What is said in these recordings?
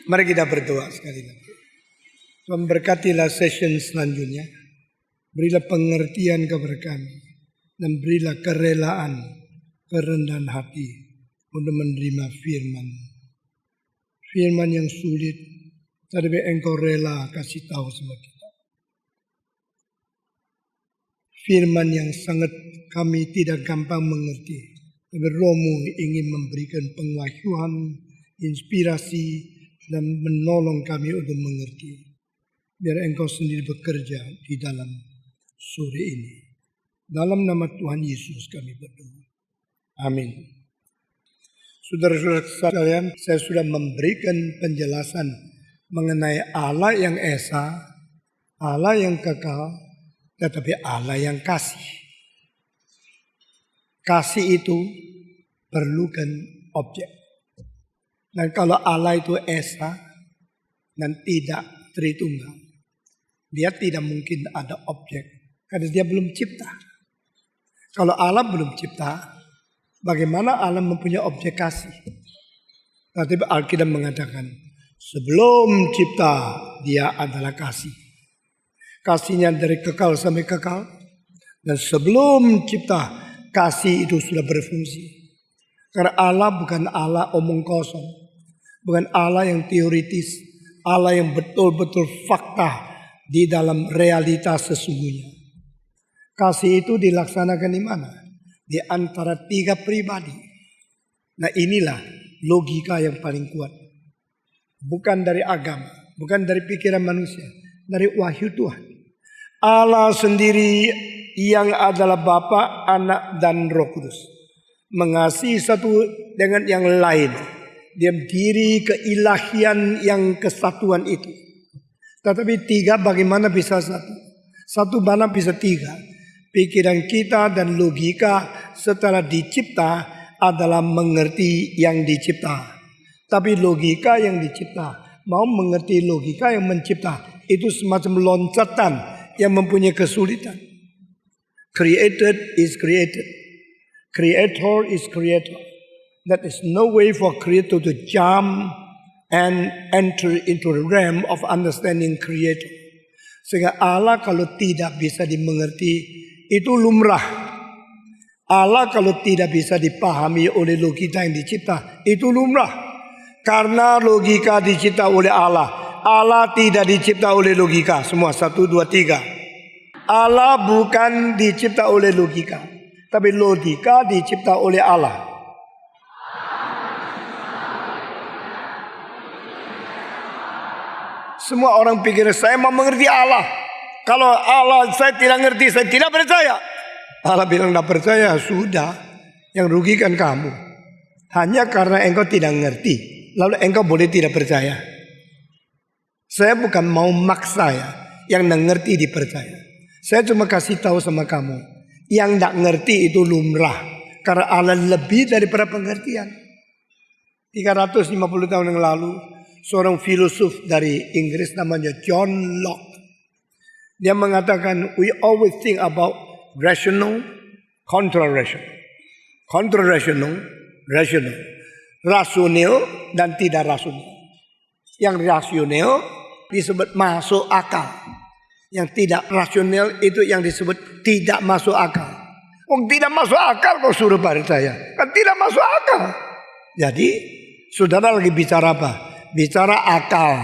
Mari kita berdoa sekali lagi. Tuhan berkatilah session selanjutnya. Berilah pengertian kepada kami. Dan berilah kerelaan, kerendahan hati untuk menerima firman. Firman yang sulit, tetapi Engkau rela kasih tahu sama kita. Firman yang sangat kami tidak gampang mengerti. Tapi Roh-Mu ingin memberikan pengakuan, inspirasi, dan menolong kami untuk mengerti. Biar Engkau sendiri bekerja di dalam sore ini. Dalam nama Tuhan Yesus kami berdoa. Amin. Saudara-saudara sekalian, saya sudah memberikan penjelasan mengenai Allah yang esa, Allah yang kekal, tetapi Allah yang kasih. Kasih itu perlukan objek. Dan kalau Allah itu esa dan tidak Tritunggal, dia tidak mungkin ada objek karena dia belum cipta. Kalau Allah belum cipta, bagaimana Allah mempunyai objek kasih? Tapi Alkitab mengatakan sebelum cipta dia adalah kasih. Kasihnya dari kekal sampai kekal. Dan sebelum cipta kasih itu sudah berfungsi. Karena Allah bukan Allah omong kosong. Bukan Allah yang teoritis. Allah yang betul-betul fakta di dalam realitas sesungguhnya. Kasih itu dilaksanakan di mana? Di antara tiga pribadi. Nah inilah logika yang paling kuat. Bukan dari agama. Bukan dari pikiran manusia. Dari wahyu Tuhan. Allah sendiri yang adalah Bapa, Anak, dan Roh Kudus. Mengasihi satu dengan yang lain. Dia diri keilahian yang kesatuan itu. Tetapi tiga bagaimana bisa satu? Satu mana bisa tiga? Pikiran kita dan logika setelah dicipta adalah mengerti yang dicipta. Tapi logika yang dicipta mau mengerti logika yang mencipta itu semacam loncatan yang mempunyai kesulitan. Created is created. Creator is creator. That is no way for creator to jump and enter into the realm of understanding creator. Sehingga Allah kalau tidak bisa dimengerti itu lumrah. Allah kalau tidak bisa dipahami oleh logika yang dicipta itu lumrah. Karena logika dicipta oleh Allah. Allah tidak dicipta oleh logika. Semua 1, 2, 3. Allah bukan dicipta oleh logika. Tapi logika dicipta oleh Allah. Semua orang pikir saya mau mengerti Allah. Kalau Allah saya tidak ngerti, saya tidak percaya. Allah bilang tidak percaya, sudah. Yang rugikan kamu. Hanya karena engkau tidak ngerti. Lalu engkau boleh tidak percaya. Saya bukan mau maksa ya. Yang tidak ngerti dipercaya. Saya cuma kasih tahu sama kamu. Yang tidak ngerti itu lumrah. Karena Allah lebih daripada pengertian. 350 tahun yang lalu. Seorang filosof dari Inggris namanya John Locke. Dia mengatakan, we always think about rational, contra-rational. Contra-rational, rational. Rasional dan tidak rasional. Yang rasional disebut masuk akal. Yang tidak rasional itu yang disebut tidak masuk akal. Tidak masuk akal kok suruh percaya. Kan tidak masuk akal. Jadi saudara lagi bicara apa? Bicara akal.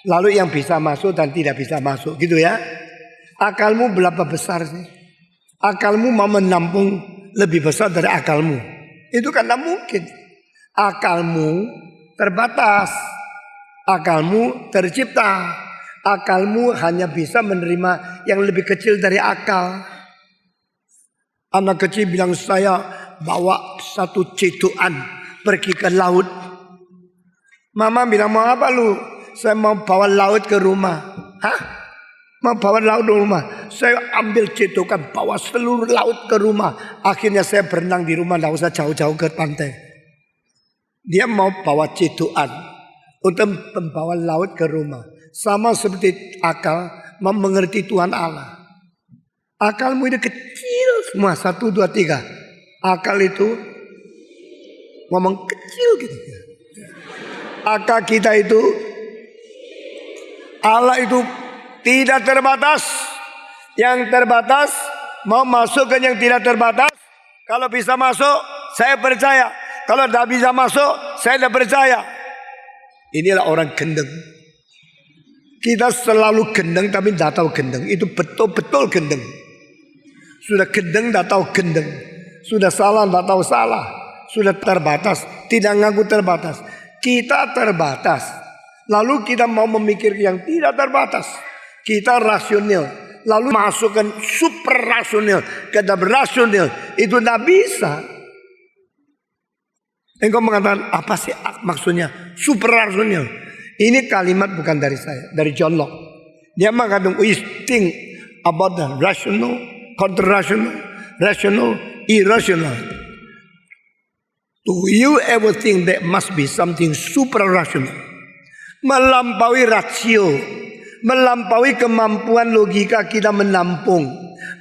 Lalu yang bisa masuk dan tidak bisa masuk. Gitu ya. Akalmu berapa besar sih? Akalmu mau menampung lebih besar dari akalmu. Itu kan tidak mungkin. Akalmu terbatas. Akalmu tercipta. Akalmu hanya bisa menerima yang lebih kecil dari akal. Anak kecil bilang saya bawa satu cetuan pergi ke laut. Mama bilang mau apa lu? Saya mau bawa laut ke rumah. Hah? Mau bawa laut ke rumah? Saya ambil cetukan bawa seluruh laut ke rumah. Akhirnya saya berenang di rumah, tidak usah jauh-jauh ke pantai. Dia mau bawa cetukan untuk membawa laut ke rumah. Sama seperti akal mau mengerti Tuhan Allah. Akalmu itu kecil semua. 1, 2, 3. Akal itu ngomong kecil gitu. Akal kita itu Allah itu tidak terbatas. Yang terbatas mau masuk ke yang tidak terbatas. Kalau bisa masuk, saya percaya. Kalau tidak bisa masuk, saya tidak percaya. Inilah orang gendeng. Kita selalu gendeng tapi tidak tahu gendeng. Itu betul-betul gendeng. Sudah gendeng tidak tahu gendeng. Sudah salah tidak tahu salah. Sudah terbatas, tidak ngaku terbatas. Kita terbatas. Lalu kita mau memikir yang tidak terbatas. Kita rasional. Lalu masukkan super rasional ke dalam rasional. Itu tidak bisa. Engkau mengatakan apa sih maksudnya super rasional? Ini kalimat bukan dari saya, dari John Locke. Dia mengatakan we think about the rational, counter-rational, rational, irrational. Do you ever think there must be something super rational? Melampaui rasio, melampaui kemampuan logika kita menampung,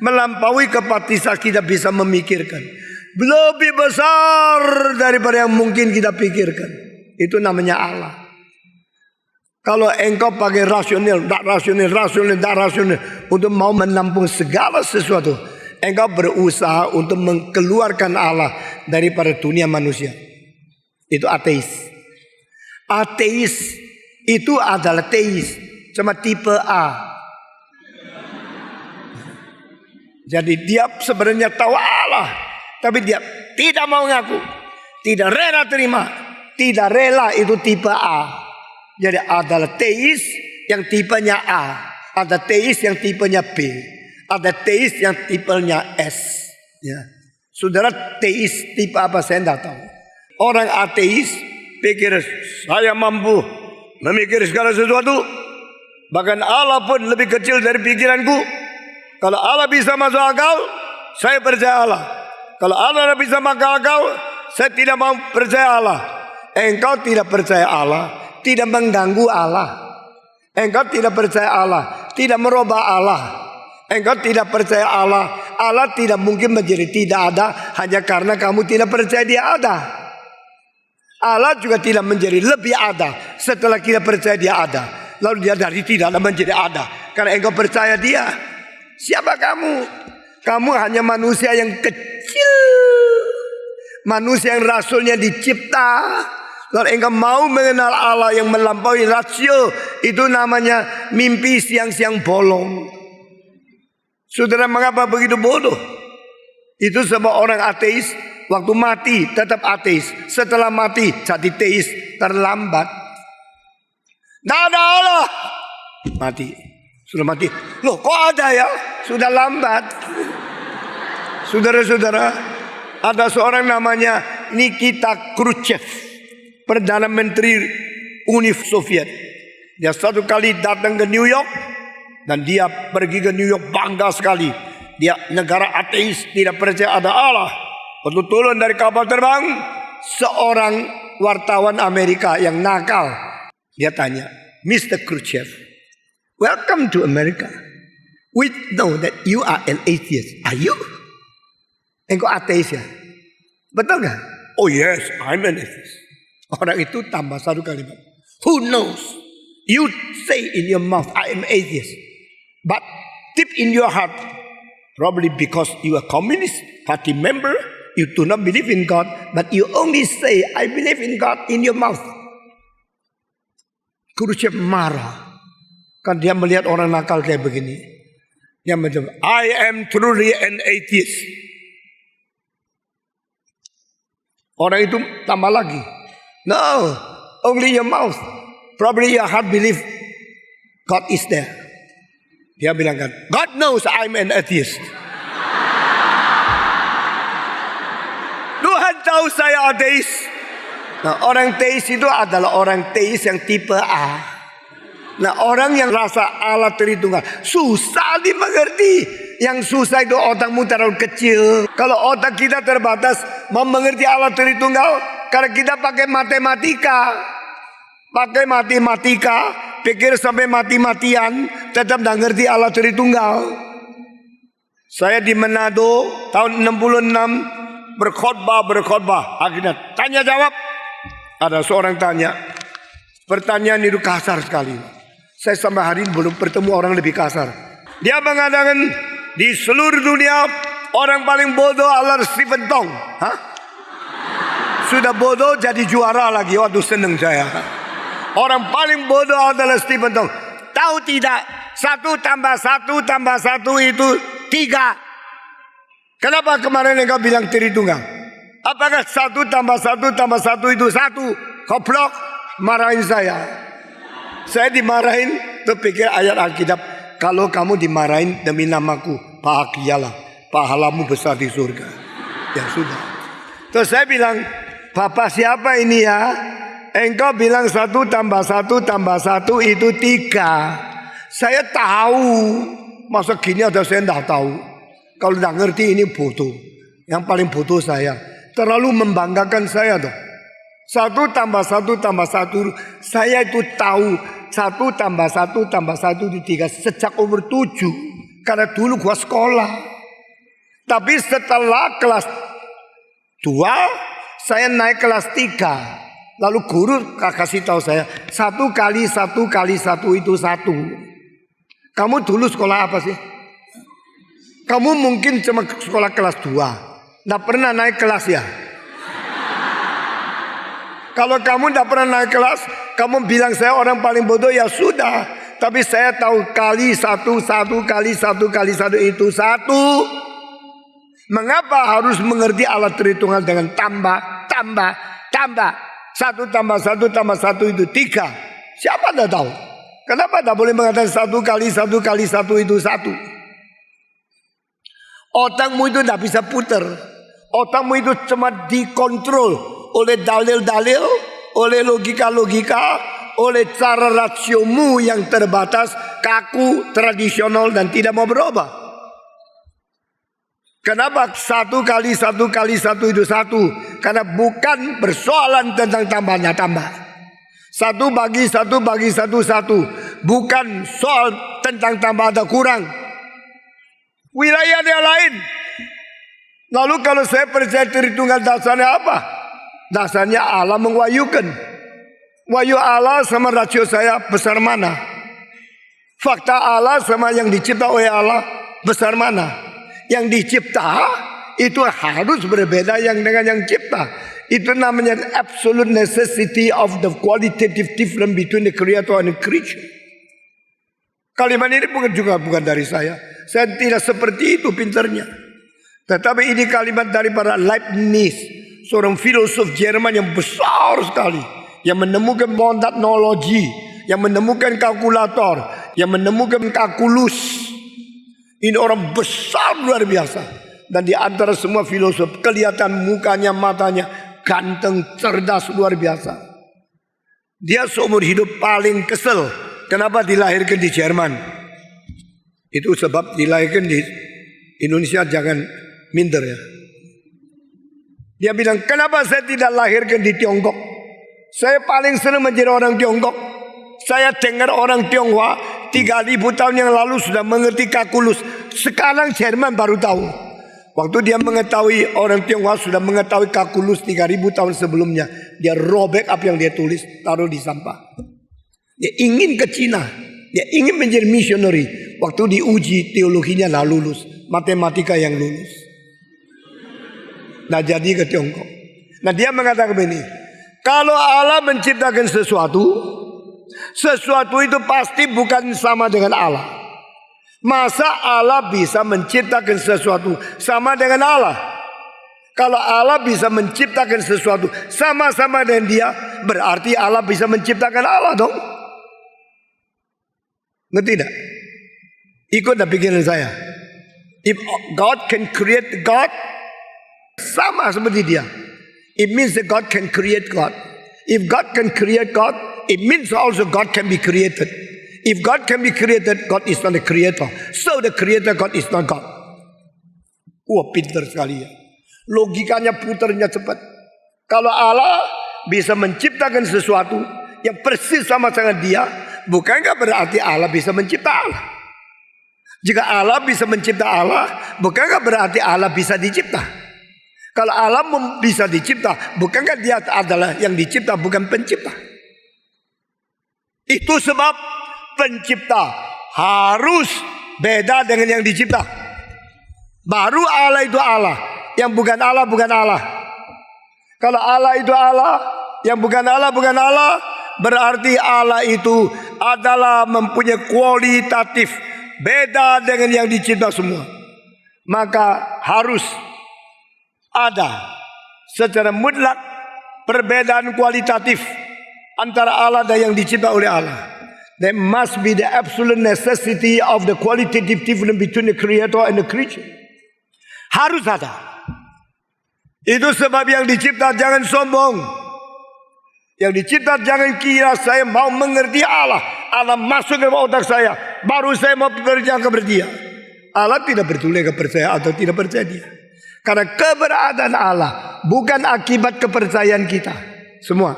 melampaui kapasitas kita bisa memikirkan. Lebih besar daripada yang mungkin kita pikirkan. Itu namanya Allah. Kalau engkau pakai rasional, tak rasional, rasional, tak rasional untuk mau menampung segala sesuatu, engkau berusaha untuk mengeluarkan Allah daripada dunia manusia. Itu ateis. Ateis itu adalah teis, cuma tipe A. Jadi dia sebenarnya tahu Allah, tapi dia tidak mau ngaku, tidak rela terima, tidak rela, itu tipe A. Jadi adalah teis yang tipenya A, ada teis yang tipenya B, ada teis yang tipenya S. Ya. Saudara teis tipe apa saya tidak tahu. Orang ateis pikir saya mampu memikir segala sesuatu, bahkan Allah pun lebih kecil dari pikiranku. Kalau Allah bisa masuk akal, saya percaya Allah. Kalau Allah tidak bisa masuk akal, saya tidak mau percaya Allah. Engkau tidak percaya Allah, tidak mengganggu Allah. Engkau tidak percaya Allah, tidak merubah Allah. Engkau tidak percaya Allah. Allah tidak mungkin menjadi tidak ada hanya karena kamu tidak percaya dia ada. Allah juga tidak menjadi lebih ada setelah kita percaya dia ada. Lalu dia dari tidak ada menjadi ada karena engkau percaya dia. Siapa kamu? Kamu hanya manusia yang kecil, manusia yang rasulnya dicipta. Lalu engkau mau mengenal Allah yang melampaui rasio, itu namanya mimpi siang-siang bolong. Saudara, mengapa begitu bodoh? Itu sebab orang ateis waktu mati tetap ateis, setelah mati jadi teis terlambat. Tidak ada Allah, mati, sudah mati. Loh kok ada ya? Sudah lambat. Saudara-saudara, ada seorang namanya Nikita Khrushchev, Perdana Menteri Uni Soviet. Dia satu kali datang ke New York, dan dia pergi ke New York bangga sekali. Dia negara ateis, tidak percaya ada Allah. Waktu turun dari kapal terbang, seorang wartawan Amerika yang nakal, dia tanya, Mr. Khrushchev, welcome to America. We know that you are an atheist. Are you? Engkau ateis ya? Betul gak? Oh yes, I'm an atheist. Orang itu tambah satu kalimat. Who knows? You say in your mouth, I am atheist. But deep in your heart, probably because you are communist party member, you do not believe in God, but you only say, I believe in God in your mouth. Khrushchev marah. Kan dia melihat orang nakal kayak begini. Dia menjawab, I am truly an atheist. Orang itu tambah lagi. No, only your mouth. Probably your heart believe God is there. Dia bilang kan, God knows I'm an atheist. Tuhan tahu saya ateis. Nah, orang teis itu adalah orang teis yang tipe A. Nah, orang yang rasa Allah Tritunggal susah dimengerti. Yang susah itu otakmu terlalu kecil. Kalau otak kita terbatas, mau mengerti Allah Tritunggal, karena kita pakai matematika. Pakai matematika, pikir sampai mati-matian, tetap tidak ngerti Allah Tritunggal. Saya di Manado tahun 66 berkhotbah. Akhirnya tanya jawab. Ada seorang tanya, pertanyaan itu kasar sekali. Saya sampai hari ini belum bertemu orang lebih kasar. Dia mengatakan di seluruh dunia orang paling bodoh adalah Stephen Tong. Hah? Sudah bodoh jadi juara lagi. Waduh, seneng saya. Orang paling bodoh adalah Stephen Tong. Tahu tidak? 1 tambah 1 tambah 1 itu 3. Kenapa kemarin engkau bilang Tritunggal? Apakah 1 tambah 1 tambah 1 itu 1? Goblok, marahin saya. Saya dimarahin, tuh pikir ayat Alkitab. Kalau kamu dimarahin demi namaku, bahagialah, pahalamu besar di surga. Ya sudah. Terus saya bilang, Bapak siapa ini ya? Engkau bilang 1 tambah 1 tambah 1 itu 3. Saya tahu. Masa gini ada saya tidak tahu. Kalau tidak ngerti ini bodoh. Yang paling bodoh saya. Terlalu membanggakan saya tuh. 1 tambah 1 tambah 1. Saya itu tahu 1 tambah 1 tambah 1 itu 3. Sejak umur 7. Karena dulu gua sekolah. Tapi setelah kelas 2. Saya naik kelas 3. Lalu guru kasih tahu saya. 1 kali 1 kali 1 itu 1. Kamu dulu sekolah apa sih? Kamu mungkin cuma sekolah kelas 2. Tidak pernah naik kelas ya. Kalau kamu tidak pernah naik kelas, kamu bilang saya orang paling bodoh, ya sudah. Tapi saya tahu kali 1 kali 1 kali 1 itu 1. Mengapa harus mengerti alat Tritunggal dengan tambah. 1 tambah 1 tambah 1 itu 3. Siapa tidak tahu? Kenapa tidak boleh mengatakan 1 kali 1 kali 1 itu 1? Otakmu itu tidak bisa putar. Otakmu itu cuma dikontrol oleh dalil-dalil, oleh logika-logika, oleh cara rasiomu yang terbatas, kaku, tradisional dan tidak mau berubah. Kenapa 1 kali 1 kali 1 itu 1? Karena bukan persoalan tentang tambahnya tambah. 1 bagi 1 bagi 1 1. Bukan soal tentang tambah ada kurang. Wilayah dia lain. Lalu kalau saya percaya Tritunggal dasarnya apa? Dasarnya Allah mengwahyukan. Wahyu Allah sama rasio saya besar mana? Fakta Allah sama yang dicipta oleh Allah besar mana? Yang dicipta itu harus berbeda yang dengan yang cipta. Itu namanya absolute necessity of the qualitative difference between the creator and the creature. Kalimat ini bukan dari saya. Saya tidak seperti itu pinternya. Tetapi ini kalimat dari para Leibniz, seorang filosof Jerman yang besar sekali, yang menemukan monadologi, yang menemukan kalkulator, yang menemukan kalkulus. Ini orang besar luar biasa. Dan di antara semua filosof, kelihatan mukanya, matanya ganteng, cerdas luar biasa. Dia seumur hidup paling kesel. Kenapa dilahirkan di Jerman? Itu sebab dilahirkan di Indonesia jangan minder ya. Dia bilang, kenapa saya tidak lahirkan di Tiongkok? Saya paling senang menjadi orang Tiongkok. Saya dengar orang Tionghoa 3000 tahun yang lalu sudah mengerti kalkulus. Sekarang Jerman baru tahu. Waktu dia mengetahui orang Tionghoa sudah mengetahui kalkulus 3000 tahun sebelumnya, dia robek apa yang dia tulis, taruh di sampah. Dia ingin ke Cina. Dia ingin menjadi missionary. Waktu diuji teologinya lah lulus. Matematika yang lulus. Nah jadi ke Tiongkok. Nah dia mengatakan begini. Kalau Allah menciptakan sesuatu. Sesuatu itu pasti bukan sama dengan Allah. Masa Allah bisa menciptakan sesuatu sama dengan Allah? Kalau Allah bisa menciptakan sesuatu sama-sama dengan dia, berarti Allah bisa menciptakan Allah dong. Ngerti tidak? Ikut dah pikiran saya. If God can create God, sama seperti dia. It means that God can create God. If God can create God, it means also God can be created. If God can be created, God is not the creator. So the creator God is not God. Wah pintar sekali ya. Logikanya putarnya cepat. Kalau Allah bisa menciptakan sesuatu yang persis sama dengan dia, bukankah berarti Allah bisa mencipta Allah? Jika Allah bisa mencipta Allah, bukankah berarti Allah bisa dicipta? Kalau Allah bisa dicipta, bukankah dia adalah yang dicipta, bukan pencipta? Itu sebab pencipta harus beda dengan yang dicipta. Baru Allah itu Allah. Yang bukan Allah bukan Allah. Kalau Allah itu Allah, yang bukan Allah bukan Allah, berarti Allah itu adalah mempunyai kualitatif beda dengan yang dicipta semua. Maka harus ada secara mutlak perbedaan kualitatif antara Allah dan yang dicipta oleh Allah. There must be the absolute necessity of the qualitative difference between the creator and the creature. Harus ada. Itu sebab yang dicipta jangan sombong. Yang dicipta jangan kira saya mau mengerti Allah. Allah masuk ke otak saya, baru saya mau percaya kepada dia. Allah tidak peduli percaya atau tidak percaya dia. Karena keberadaan Allah bukan akibat kepercayaan kita. Semua.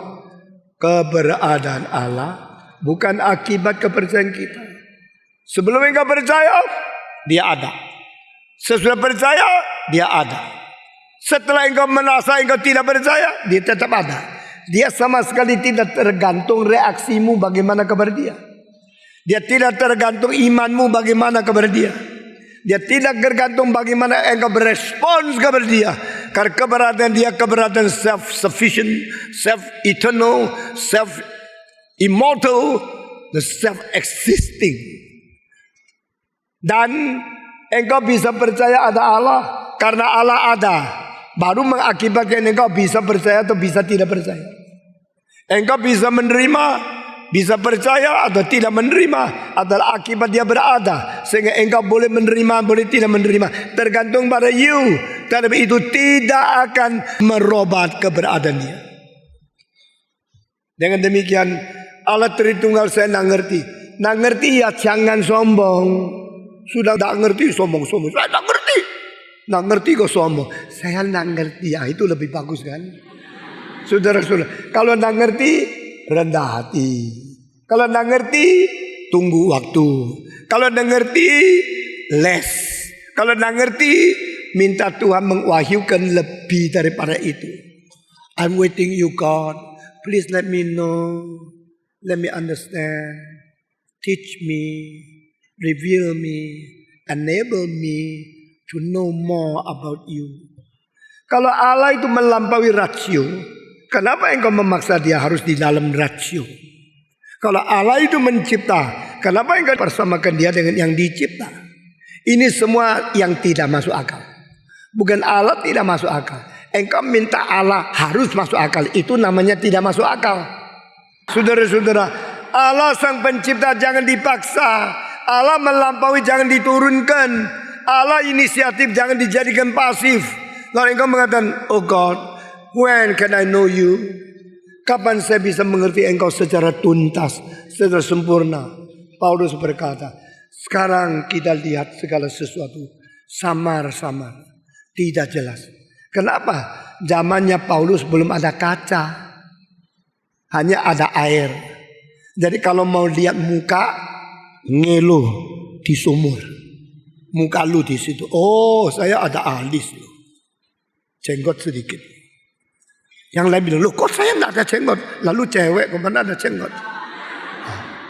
Keberadaan Allah bukan akibat kepercayaan kita. Sebelum engkau percaya, dia ada. Sesudah percaya, dia ada. Setelah engkau merasa engkau tidak percaya, dia tetap ada. Dia sama sekali tidak tergantung reaksimu bagaimana kepada dia. Dia tidak tergantung imanmu bagaimana kepada dia. Dia tidak tergantung bagaimana engkau berespons kepada dia. Karena keberadaan dia keberadaan self-sufficient, self-eternal, self-immortal, dan self-existing. Dan engkau bisa percaya ada Allah karena Allah ada. Baru mengakibatkan engkau bisa percaya atau bisa tidak percaya. Engkau bisa menerima, bisa percaya atau tidak menerima adalah akibat dia berada. Sehingga engkau boleh menerima, boleh tidak menerima. Tergantung pada you. Tapi itu tidak akan merubah keberadaan dia. Dengan demikian Allah Tritunggal saya nak ngerti. Nak ngerti ya jangan sombong. Sudah tak ngerti sombong-sombong. Saya tak ngerti. Nak ngerti kok sombong. Saya nak ngerti. Ya itu lebih bagus kan. Saudara-saudara. Kalau nak ngerti rendah hati. Kalau nak ngerti tunggu waktu. Kalau nak ngerti les. Kalau nak ngerti minta Tuhan mengwahyukan lebih daripada itu. I'm waiting you God. Please let me know. Let me understand. Teach me. Reveal me. Enable me to know more about you. Kalau Allah itu melampaui rasio, kenapa engkau memaksa dia harus di dalam rasio? Kalau Allah itu mencipta, kenapa engkau persamakan dia dengan yang dicipta? Ini semua yang tidak masuk akal. Bukan Allah tidak masuk akal. Engkau minta Allah harus masuk akal. Itu namanya tidak masuk akal. Saudara-saudara, Allah sang pencipta jangan dipaksa. Allah melampaui jangan diturunkan. Allah inisiatif jangan dijadikan pasif. Lalu engkau mengatakan, oh God, when can I know you? Kapan saya bisa mengerti engkau secara tuntas, secara sempurna? Paulus berkata, sekarang kita lihat segala sesuatu samar-samar, tidak jelas. Kenapa? Zamannya Paulus belum ada kaca, hanya ada air. Jadi kalau mau lihat muka, ngeluh di sumur. Muka lu di situ. Oh, saya ada alis loh. Jenggot sedikit. Yang lain bilang, loh kok saya tidak ada jenggot? Lalu cewek kemana ada jenggot?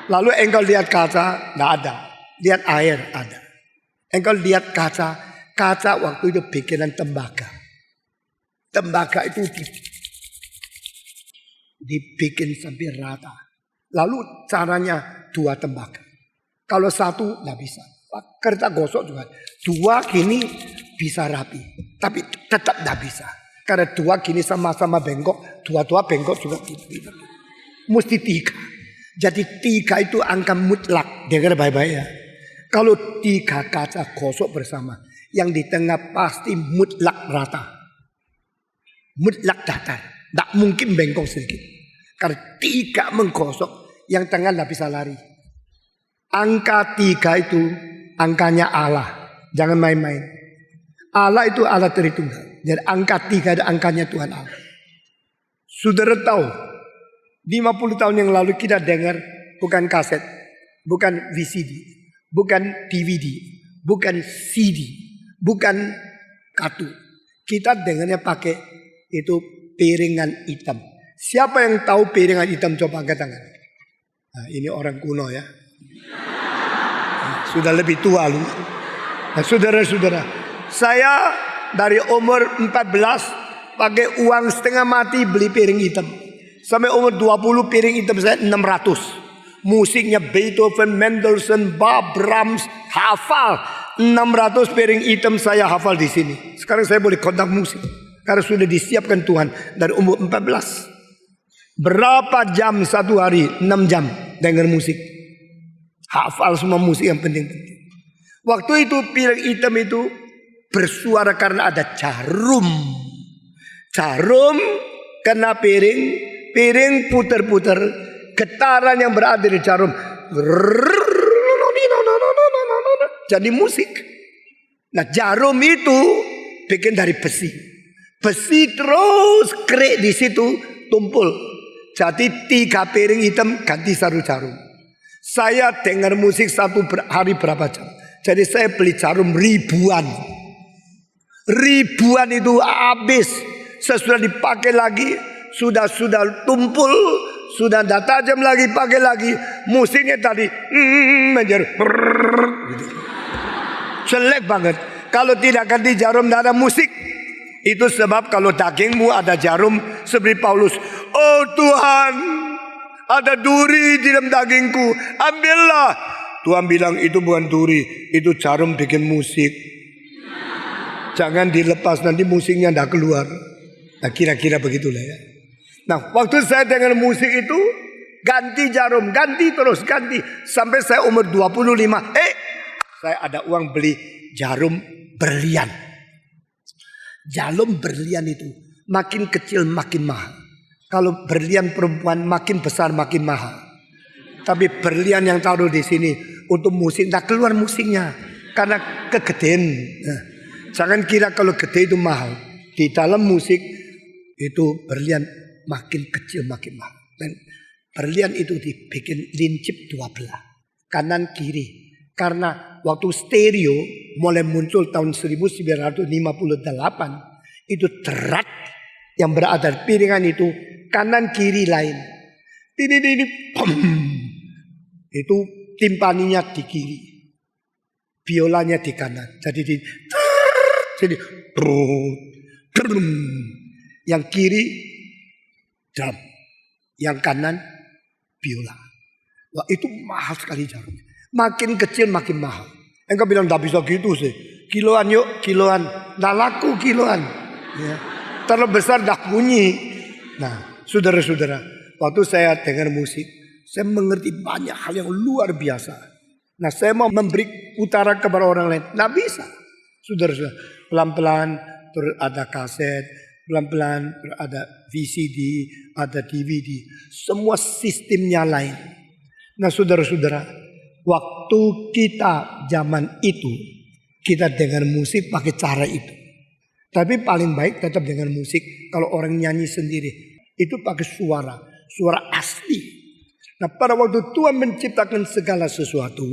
Lalu engkau lihat kaca, tidak ada. Lihat air, ada. Engkau lihat kaca, kaca waktu itu bikinan tembaga. Tembaga itu dibikin sampai rata. Lalu caranya 2 tembaga. Kalau 1 tidak bisa. Kertas gosok juga. 2 gini bisa rapi. Tapi tetap tidak bisa. Karena 2 gini sama-sama bengkok. 2 bengkok juga tidak. Mesti 3. Jadi 3 itu angka mutlak. Dengar baik-baik ya. Kalau 3 kaca gosok bersama. Yang di tengah pasti mutlak rata. Mutlak datar. Tidak mungkin bengkok sedikit. Karena 3 menggosok. Yang tengah tidak bisa lari. Angka 3 itu angkanya Allah. Jangan main-main. Allah itu Allah Tritunggal. Jadi angka 3 ada angkanya Tuhan Allah. Saudara tahu. 50 tahun yang lalu kita dengar. Bukan kaset. Bukan VCD. Bukan DVD. Bukan CD. Bukan kartu. Kita dengarnya pakai itu piringan hitam. Siapa yang tahu piringan hitam? Coba angkat tangan. Nah, ini orang kuno ya. Sudah lebih tua lu. Nah, saudara-saudara, saya dari umur 14 pakai uang setengah mati beli piring hitam. Sampai umur 20 piring hitam saya 600. Musiknya Beethoven, Mendelssohn, Bach, Brahms, hafal. 600 piring hitam saya hafal di sini. Sekarang saya boleh kontak musik karena sudah disiapkan Tuhan dari umur 14. Berapa jam satu hari? 6 jam dengar musik. Hafal semua musik yang penting-penting. Waktu itu piring hitam itu bersuara karena ada jarum. Jarum kena piring, piring putar-putar, getaran yang berada di jarum. Jadi musik. Nah, jarum itu bikin dari besi. Besi terus kerik di situ tumpul. Jadi 3 piring hitam ganti 1 jarum. Saya dengar musik satu hari berapa jam. Jadi saya beli jarum ribuan. Ribuan itu habis. Sesudah dipakai lagi. Sudah tumpul. Sudah tidak tajam lagi. Pakai lagi. Musiknya tadi. Menjadi. Gitu. Jelek banget. Kalau tidak ganti jarum tidak ada musik. Itu sebab kalau dagingmu ada jarum. Seperti Paulus. Oh Tuhan. Ada duri di dalam dagingku. Ambillah. Tuhan bilang itu bukan duri, itu jarum bikin musik. Jangan dilepas, nanti musiknya tidak keluar. Nah, kira-kira begitulah ya. Nah, waktu saya dengar musik itu ganti jarum, ganti terus ganti sampai saya umur 25. Saya ada uang beli jarum berlian. Jarum berlian itu makin kecil makin mahal. Kalau berlian perempuan makin besar makin mahal. Tapi berlian yang taruh di sini untuk musik tak keluar musiknya karena kegedean. Nah, jangan kira kalau gede itu mahal. Di dalam musik itu berlian makin kecil makin mahal. Dan berlian itu dibikin lincip 2 belah, kanan kiri. Karena waktu stereo mulai muncul tahun 1958 itu terat yang berada di piringan itu kanan kiri lain. Ini itu timpaninya di kiri, biolanya di kanan. Jadi yang kiri drum, yang kanan biola. Wah, itu mahal sekali jarumnya. Makin kecil makin mahal. Engkau bilang tidak bisa gitu sih. Kiloan yuk, kiloan. Tidak laku kiloan. Ya. Terlalu besar dah bunyi. Nah, saudara-saudara, waktu saya dengar musik, saya mengerti banyak hal yang luar biasa. Nah, saya mau memberi utara kepada orang lain. Nah, bisa. Saudara-saudara, pelan-pelan terus ada kaset, pelan-pelan ada VCD, ada DVD. Semua sistemnya lain. Nah, saudara-saudara, waktu kita zaman itu, kita dengar musik pakai cara itu. Tapi paling baik tetap dengan musik. Kalau orang nyanyi sendiri, itu pakai suara asli. Nah, pada waktu Tuhan menciptakan segala sesuatu,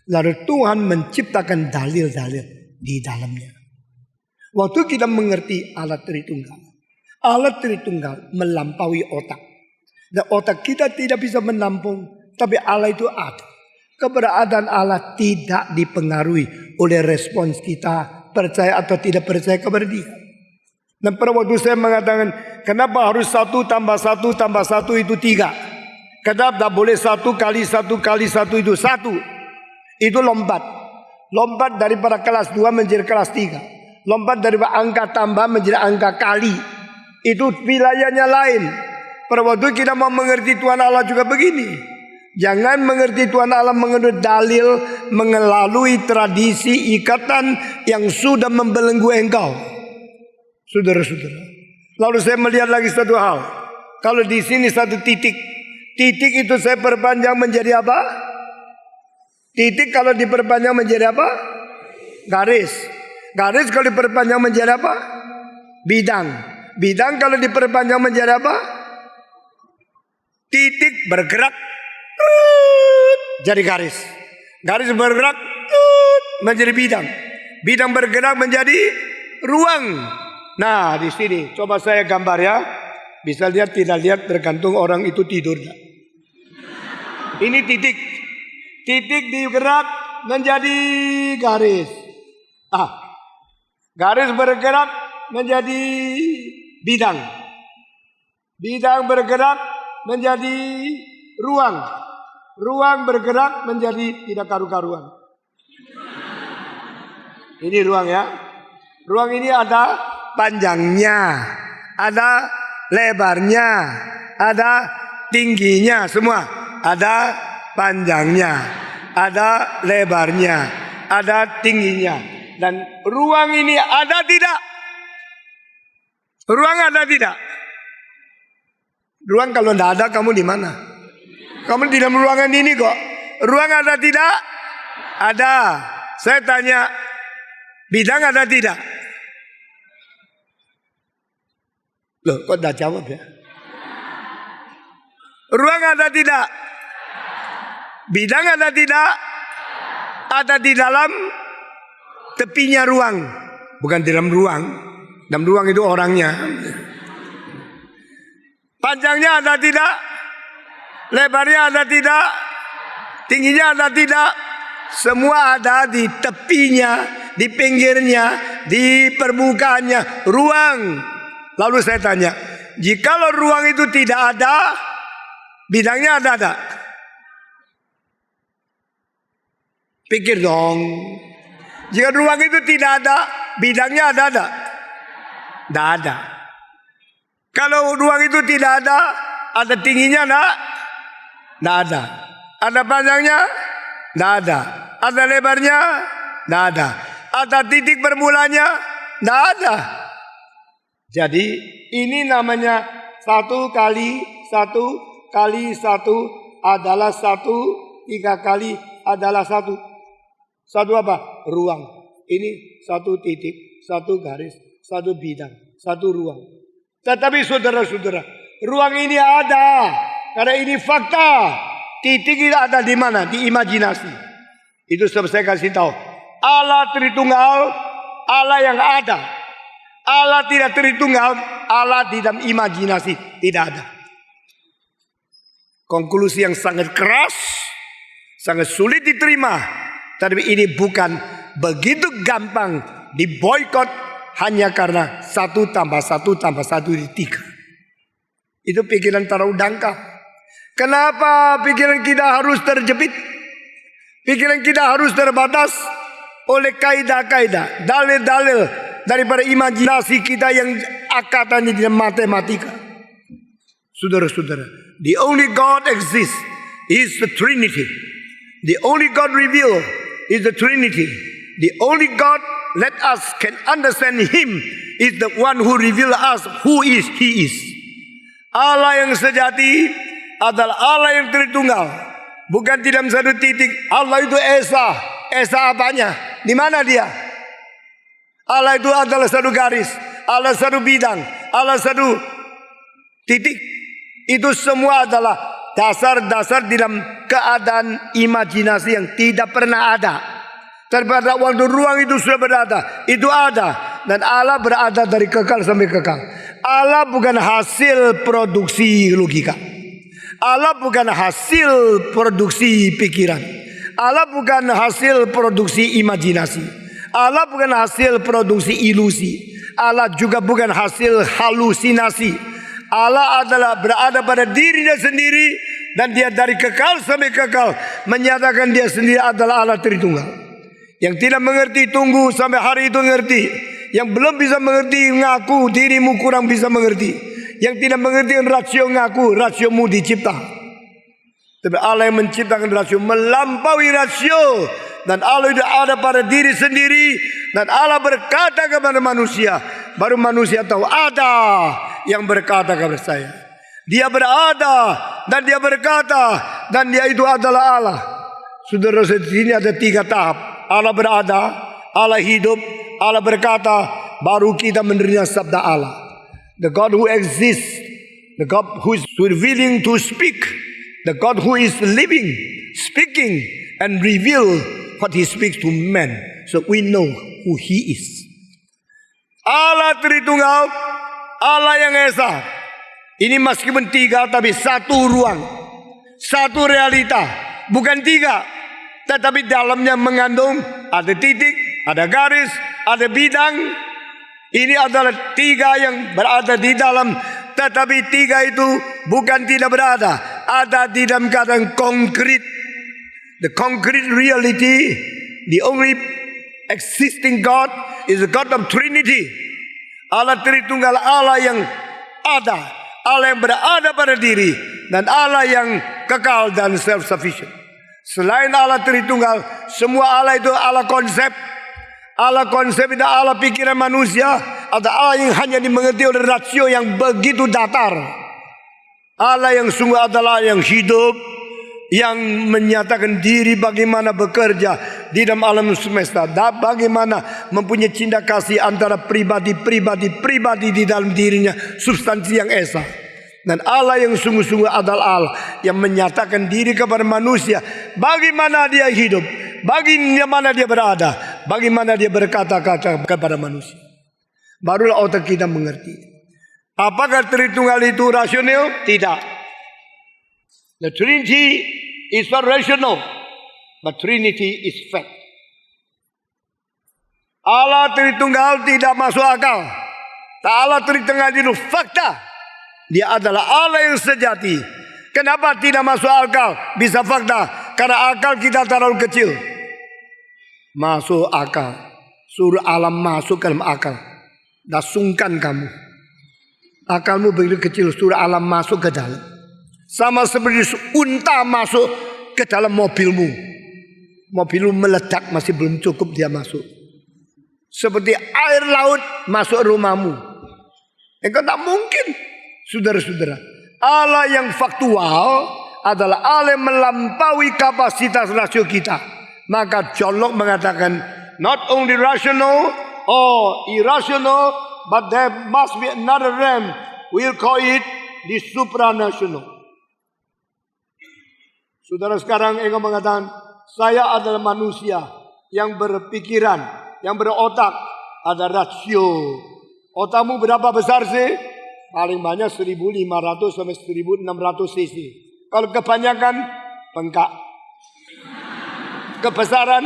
lalu Tuhan menciptakan dalil-dalil di dalamnya. Waktu kita mengerti alat Tritunggal melampaui otak. Dan otak kita tidak bisa menampung, tapi Allah itu ada. Keberadaan Allah tidak dipengaruhi oleh respons kita, percaya atau tidak percaya kepada Dia. Dan pada waktu saya mengatakan, kenapa harus 1 tambah 1 tambah 1 itu 3? Kenapa tak boleh 1 kali 1 kali 1 itu 1? Itu lompat. Lompat daripada kelas 2 menjadi kelas 3. Lompat daripada angka tambah menjadi angka kali. Itu wilayahnya lain. Pada waktu kita mau mengerti Tuhan Allah juga begini. Jangan mengerti Tuhan Allah mengenai dalil, mengelalui tradisi ikatan yang sudah membelenggu engkau. Saudara-saudara. Lalu saya melihat lagi satu hal. Kalau di sini satu titik. Titik itu saya perpanjang menjadi apa? Titik kalau diperpanjang menjadi apa? Garis. Garis kalau diperpanjang menjadi apa? Bidang. Bidang kalau diperpanjang menjadi apa? Titik bergerak jadi garis. Garis bergerak menjadi bidang. Bidang bergerak menjadi ruang. Nah, di sini coba saya gambar ya. Bisa lihat tidak lihat tergantung orang itu tidur. Ini titik. Titik digerak menjadi garis. Garis bergerak menjadi bidang. Bidang bergerak menjadi ruang. Ruang bergerak menjadi tidak karu-karuan. Ini ruang ya. Ruang ini ada panjangnya, ada lebarnya, ada tingginya semua. Ada panjangnya, ada lebarnya, ada tingginya. Dan ruang ini ada tidak? Ruang ada tidak? Ruang kalau tidak ada kamu di mana? Kamu di dalam ruangan ini kok. Ruang ada tidak? Ada. Saya tanya, bidang ada tidak? Loh, kok tidak jawab ya? Ruang ada tidak? Bidang ada tidak? Ada di dalam tepinya ruang. Bukan di dalam ruang. Dalam ruang itu orangnya. Panjangnya ada tidak? Lebarnya ada tidak? Tingginya ada tidak? Semua ada di tepinya, di pinggirnya, di permukaannya. Ruang. Lalu saya tanya, jikalau ruang itu tidak ada, bidangnya ada? Pikir dong. Jika ruang itu tidak ada, bidangnya ada? Tidak ada. Kalau ruang itu tidak ada tingginya tidak ada. Ada panjangnya? Tidak ada. Ada lebarnya? Tidak ada. Ada titik bermulanya? Tidak ada. Jadi ini namanya 1 kali 1 kali 1 adalah 1, 3 kali adalah 1. Satu apa? Ruang. Ini 1 titik, 1 garis, 1 bidang, 1 ruang. Tetapi saudara-saudara, ruang ini ada. Karena ini fakta. Titik itu ada di mana? Di imajinasi. Itu sebab saya kasih tahu. Allah Tritunggal, Allah yang ada. Allah tidak Tritunggal, Allah di dalam imajinasi tidak ada. Konklusi yang sangat keras, sangat sulit diterima. Tapi ini bukan begitu gampang diboikot hanya karena 1 tambah 1 tambah 1 di 3. Itu pikiran tarau dangka. Kenapa pikiran kita harus terjepit? Pikiran kita harus terbatas oleh kaidah-kaidah, dalil-dalil daripada imajinasi kita yang akatannya di matematika. Saudara-saudara, the only God exists is the Trinity. The only God revealed is the Trinity. The only God let us can understand Him is the one who reveal us who is He is. Allah yang sejati adalah Allah yang Tritunggal. Bukan di dalam 1 titik. Allah itu Esa. Esa apanya? Di mana dia? Allah itu adalah 1 garis. Allah 1 bidang. Allah 1 titik. Itu semua adalah dasar-dasar di dalam keadaan imajinasi yang tidak pernah ada. Pada waktu ruang itu sudah berada, itu ada. Dan Allah berada dari kekal sampai kekal. Allah bukan hasil produksi logika. Allah bukan hasil produksi pikiran. Allah bukan hasil produksi imajinasi. Allah bukan hasil produksi ilusi. Allah juga bukan hasil halusinasi. Allah adalah berada pada dirinya sendiri. Dan dia dari kekal sampai kekal menyatakan dia sendiri adalah Allah Tritunggal. Yang tidak mengerti tunggu sampai hari itu mengerti. Yang belum bisa mengerti ngaku dirimu kurang bisa mengerti. Yang tidak mengerti rasio ngaku rasiomu dicipta. Tapi Allah yang menciptakan rasio melampaui rasio. Dan Allah itu ada pada diri sendiri. Dan Allah berkata kepada manusia. Baru manusia tahu ada yang berkata kepada saya. Dia berada dan dia berkata dan dia itu adalah Allah. Saudara, di sini ada 3 tahap. Allah berada, Allah hidup, Allah berkata, baru kita menerima sabda Allah. The God who exists, the God who is willing to speak, the God who is living, speaking and reveal what He speaks to men, so we know who He is. Allah Tritunggal, Allah yang Esa. Ini meskipun 3 tapi 1 ruang, 1 realita, bukan 3. tetapi dalamnya mengandung ada titik, ada garis, ada bidang. Ini adalah 3 yang berada di dalam, tetapi 3 itu bukan tidak berada, ada di dalam keadaan konkret. The concrete reality, the only existing God is the God of Trinity. Allah Tritunggal, Allah yang ada, Allah yang berada pada diri, dan Allah yang kekal dan self-sufficient. Selain Allah Tritunggal, semua Allah itu Allah konsep. Allah konsep itu Allah pikiran manusia. Ada Allah yang hanya dimengerti oleh rasio yang begitu datar. Allah yang sungguh adalah yang hidup, yang menyatakan diri bagaimana bekerja di dalam alam semesta, dan bagaimana mempunyai cinta kasih antara pribadi di dalam dirinya, substansi yang esa. Dan Allah yang sungguh-sungguh adalah Allah yang menyatakan diri kepada manusia, bagaimana dia hidup, bagaimana dia berada, bagaimana dia berkata-kata kepada manusia. Barulah otak kita mengerti. Apakah Tritunggal itu rasional? Tidak. The Trinity is not rational, but Trinity is fact. Allah Tritunggal tidak masuk akal. Allah Tritunggal itu fakta. Dia adalah Allah yang sejati. Kenapa tidak masuk akal? Bisa fakta. Karena akal kita terlalu kecil. Masuk akal. Suruh alam masuk ke dalam akal. Dah sungkan kamu. Akalmu begitu kecil, suruh alam masuk ke dalam. Sama seperti unta masuk ke dalam mobilmu. Mobilmu meledak, masih belum cukup dia masuk. Seperti air laut masuk rumahmu. Engkau tak mungkin. Saudara-saudara, Allah yang faktual adalah Allah yang melampaui kapasitas rasio kita. Maka John Locke mengatakan, not only rational or irrational, but there must be another realm. We'll call it the supranational. Saudara, sekarang engkau mengatakan, saya adalah manusia yang berpikiran, yang berotak, ada rasio. Otakmu berapa besar sih? Paling banyak 1.500 sampai 1.600 cc. Kalau kebanyakan, bengkak. Kebesaran,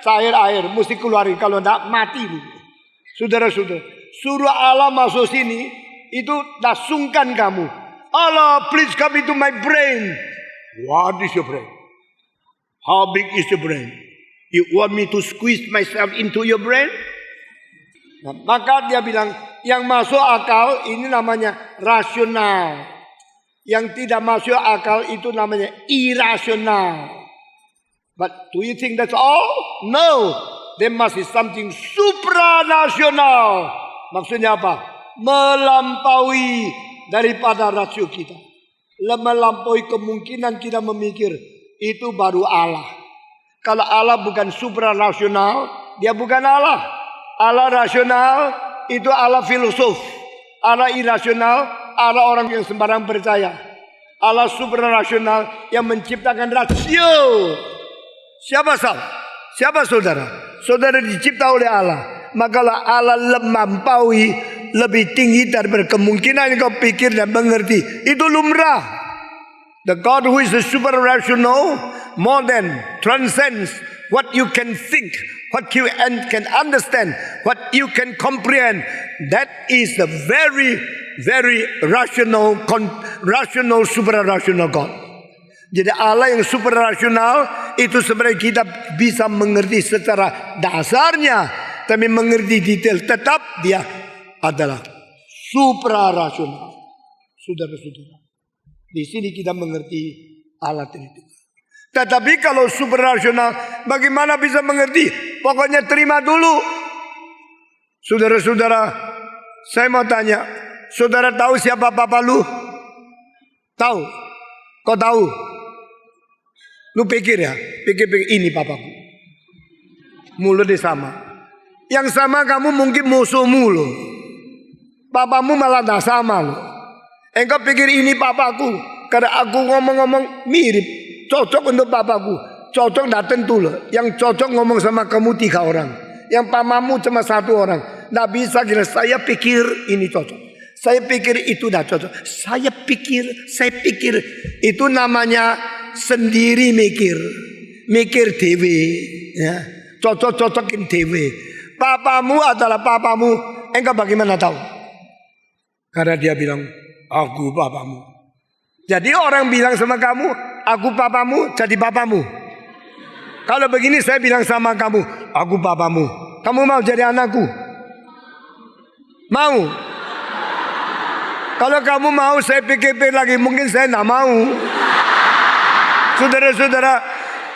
cair air, mesti keluarin. Kalau tidak, mati. Saudara-saudara, suruh Allah masuk sini, itu dah sungkan kamu. Allah, please come into my brain. What is your brain? How big is your brain? You want me to squeeze myself into your brain? Nah, maka dia bilang, yang masuk akal ini namanya rasional. Yang tidak masuk akal itu namanya irasional. But do you think that's all? No. There must be something supranasional. Maksudnya apa? Melampaui daripada rasio kita. Melampaui kemungkinan kita memikir. Itu baru Allah. Kalau Allah bukan supranasional, dia bukan Allah. Allah rasional, itu Allah filosof. Allah irasional, Allah orang yang sembarang percaya. Allah supranasional yang menciptakan rasio. Siapa saudara? Saudara dicipta oleh Allah. Maka Allah melampaui lebih tinggi daripada kemungkinan yang kau pikir dan mengerti. Itu lumrah. The God who is the supranational more than transcends what you can think, what you can understand, what you can comprehend. That is a very, very rational, suprarational God. Jadi Allah yang suprarasional itu sebenarnya kita bisa mengerti secara dasarnya, tapi mengerti detail tetap dia adalah suprarasional. Saudara-saudara, di sini kita mengerti Allah itu. Tetapi kalau suprarasional, bagaimana bisa mengerti? Pokoknya terima dulu. Saudara-saudara, saya mau tanya, saudara tahu siapa papa lu? Tahu? Kau tahu? Lu pikir ya, pikir ini papaku. Mulutnya sama. Yang sama kamu mungkin musuhmu loh. Papamu malah tak sama loh. Engkau pikir ini papaku, karena aku ngomong-ngomong mirip, cocok untuk papaku. Cocok tidak tentu loh. Yang cocok ngomong sama kamu 3 orang. Yang pamamu cuma 1 orang. Tidak bisa gila, saya pikir ini cocok. Saya pikir itu tidak cocok. Saya pikir. Itu namanya sendiri mikir. mikir dewe, ya, cocok-cocokin dewe. Papamu adalah papamu, engkau bagaimana tahu? Karena dia bilang, aku papamu. Jadi orang bilang sama kamu, aku papamu, jadi papamu. Kalau begini saya bilang sama kamu, aku papamu. Kamu mau jadi anakku? Mau? Kalau kamu mau, saya pikir-pikir lagi, mungkin saya tidak mau. Saudara-saudara,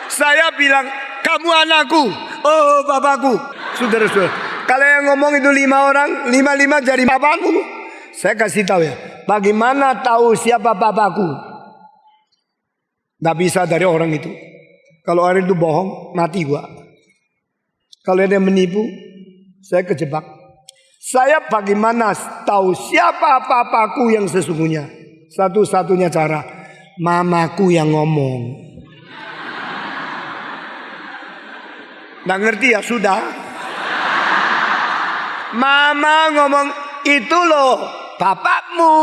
saya bilang, kamu anakku. Oh, papaku. Saudara-saudara, kalau yang ngomong itu 5 orang, 5 jadi papamu. Saya kasih tahu ya, bagaimana tahu siapa papaku? Tidak bisa dari orang itu. Kalau orang itu bohong, mati gua. Kalau ada yang menipu, saya kejebak. Saya bagaimana tahu siapa papaku yang sesungguhnya? Satu-satunya cara, mamaku yang ngomong. Nggak ngerti ya, sudah. Mama ngomong, itu loh bapakmu.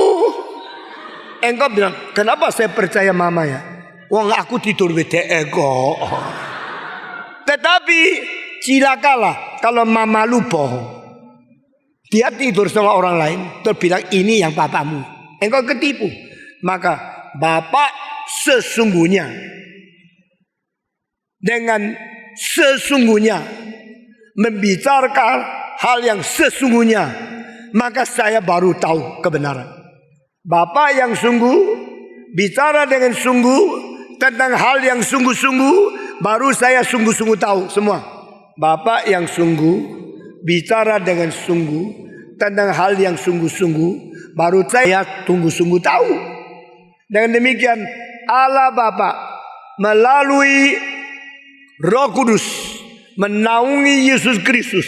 Engkau bilang, kenapa saya percaya mama ya? Wong aku tidur WDE kok. Tetapi cilakalah kalau mama lu bohong. Dia tidur sama orang lain, terus bilang ini yang papamu. Engkau ketipu. Maka bapak sesungguhnya, dengan sesungguhnya membicarakan hal yang sesungguhnya, maka saya baru tahu kebenaran. Bapak yang sungguh bicara dengan sungguh tentang hal yang sungguh-sungguh, baru saya sungguh-sungguh tahu semua. Bapak yang sungguh bicara dengan sungguh tentang hal yang sungguh-sungguh, baru saya sungguh-sungguh tahu. Dengan demikian Allah Bapa melalui Roh Kudus menaungi Yesus Kristus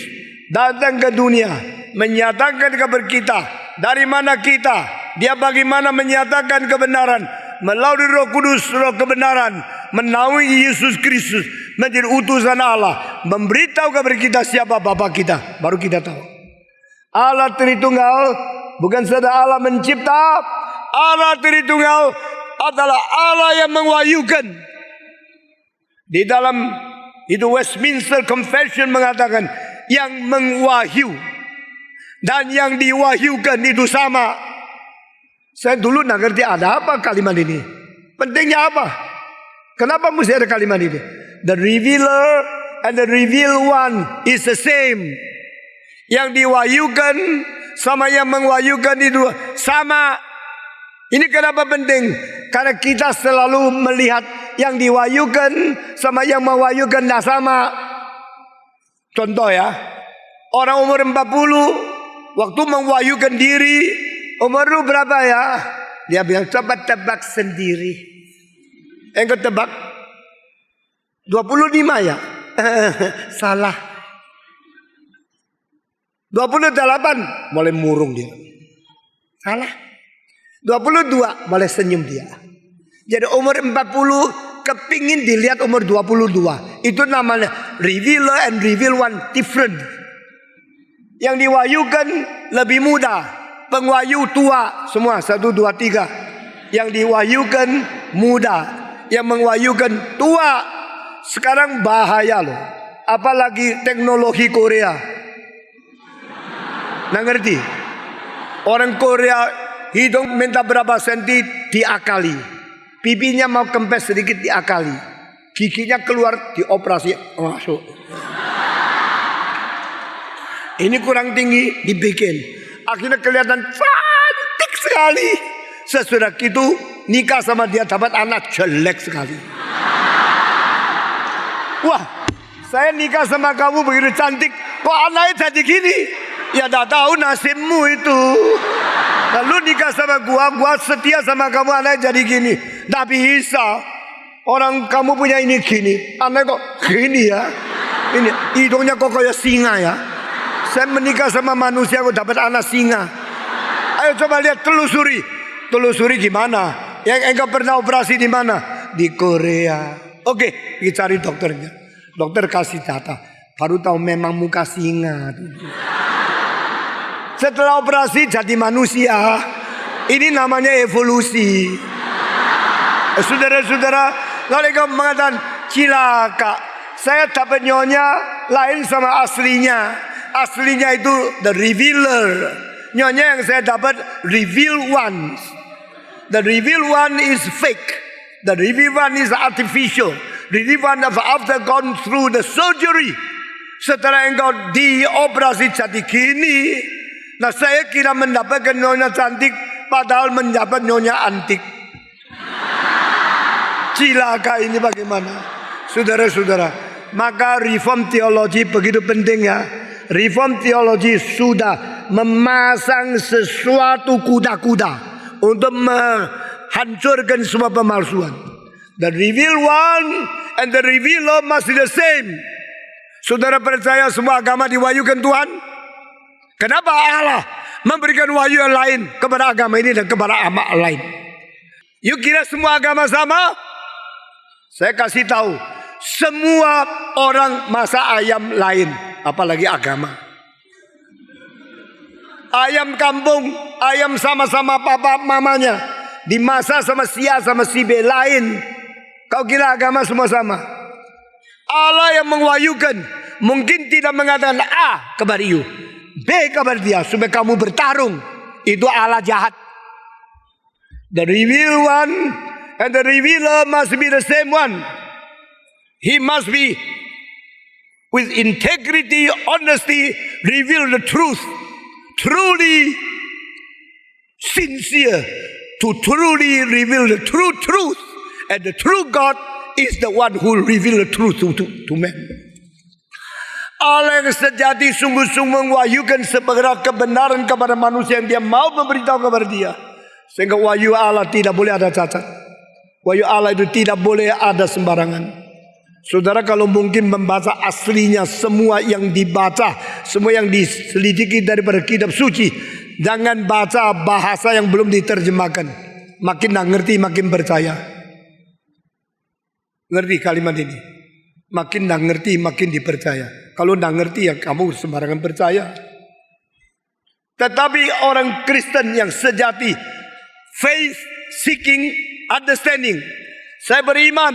datang ke dunia, menyatakan kepada kita dari mana kita, dia bagaimana menyatakan kebenaran melalui Roh Kudus, Roh kebenaran menaungi Yesus Kristus menjadi utusan Allah, memberitahu kepada kita siapa Bapa kita, baru kita tahu. Allah Tritunggal bukan saja Allah mencipta, Allah Tritunggal adalah Allah yang mewahyukan. Di dalam itu Westminster Confession mengatakan yang mewahyu dan yang diwahyukan itu sama. Saya dulu nggak ngerti ada apa kalimat ini. Pentingnya apa? Kenapa mesti ada kalimat ini? The revealer and the revealed one is the same. Yang diwahyukan sama yang mewahyukan itu sama. Ini kenapa penting? Karena kita selalu melihat yang diwahyukan sama yang mewahyukan tidak sama. Contoh ya, orang umur 40 waktu mewahyukan diri, umur lu berapa ya? Dia bilang coba tebak sendiri. Engkau tebak 25 ya? Salah. 28 boleh murung dia. Salah. 22 boleh senyum dia. Jadi umur 40 kepingin dilihat umur 22. Itu namanya revealer and reveal one different. Yang diwahyukan lebih muda, pengwahyu tua, semua 1, 2, 3. Yang diwahyukan muda, yang mewahyukan tua. Sekarang bahaya loh. Apalagi teknologi Korea. Nggak ngerti? Orang Korea hidung minta berapa senti diakali. Pipinya mau kempes sedikit diakali. Giginya keluar dioperasi masuk. Ini kurang tinggi dibikin. Akhirnya kelihatan cantik sekali. Sesudah itu nikah sama dia dapat anak jelek sekali. Wah, saya nikah sama kamu begitu cantik, kok anaknya jadi gini? Ya dah tahu nasibmu itu. Lalu nikah sama gua setia sama kamu, anaknya jadi gini. Nggak bisa. Orang kamu punya ini gini, anak kok gini ya. Ini hidungnya kok kayak singa ya. Saya menikah sama manusia kok dapat anak singa. Ayo coba lihat, telusuri. Telusuri gimana? Yang engkau pernah operasi di mana? Di Korea. Oke, kita cari dokternya. Dokter kasih data. Baru tahu memang muka singa. Setelah operasi jadi manusia. Ini namanya evolusi. Saudara-saudara, kalau engkau mengatakan Cilaka. Saya dapat nyonya lain sama aslinya. Aslinya itu the revealer. Nyonya yang saya dapat reveal one. The reveal one is fake. The reveal one is artificial. The reveal one after gone through the surgery. Setelah engkau dioperasi cantik gini, nah saya kira mendapatkan nyonya cantik, padahal mendapat nyonya antik. Cilaka ini bagaimana? Saudara-saudara, maka reform teologi begitu penting ya. Reform teologi sudah memasang sesuatu kuda-kuda untuk menghancurkan semua pemalsuan. The reveal one and the revealer masih the same. Saudara percaya semua agama diwahyukan Tuhan? Kenapa Allah memberikan wahyu yang lain kepada agama ini dan kepada agama lain? You kira semua agama sama? Saya kasih tahu, semua orang masak ayam lain, apalagi agama. Ayam kampung, ayam sama-sama papa mamanya, dimasak sama si A sama si B lain. Kau kira agama semua sama? Allah yang mewahyukan mungkin tidak mengatakan A kepada you, B kepada dia supaya kamu bertarung. Itu Allah jahat. The reveal one and the revealer must be the same one. He must be with integrity, honesty, reveal the truth. Truly sincere to truly reveal the true truth. And the true God is the one who reveal the truth to man. Allah yang sejati sungguh-sungguh mewahyukan segala kebenaran kepada manusia yang dia mau memberitahu kepada dia. Sehingga wahyu Allah tidak boleh ada cacat. Wahyu Allah itu tidak boleh ada sembarangan. Saudara kalau mungkin membaca aslinya, semua yang dibaca, semua yang diselidiki daripada kitab suci, jangan baca bahasa yang belum diterjemahkan. Makin nak ngerti makin percaya. Ngerti kalimat ini? Makin nak ngerti makin dipercaya. Kalau nak ngerti ya kamu sembarangan percaya. Tetapi orang Kristen yang sejati, faith seeking understanding. Saya beriman,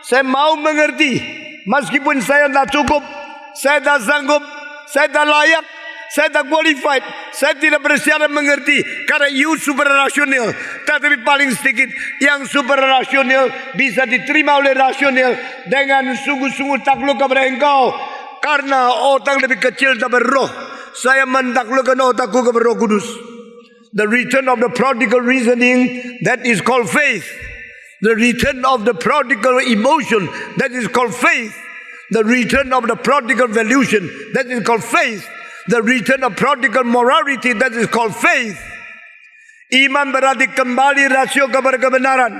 saya mau mengerti. Meskipun saya tidak cukup, saya tidak sanggup, saya tidak layak, saya tidak qualified, saya tidak bersyarat mengerti. Karena you super rasional. Tetapi paling sedikit yang super rasional bisa diterima oleh rasional dengan sungguh-sungguh takluk kepada engkau. Karena otak lebih kecil daripada roh. Saya mentaklukkan otakku kepada Roh Kudus. The return of the prodigal reasoning, that is called faith. The return of the prodigal emotion, that is called faith. The return of the prodigal valuation, that is called faith. The return of prodigal morality, that is called faith. Iman berarti kembali rasio kepada kebenaran.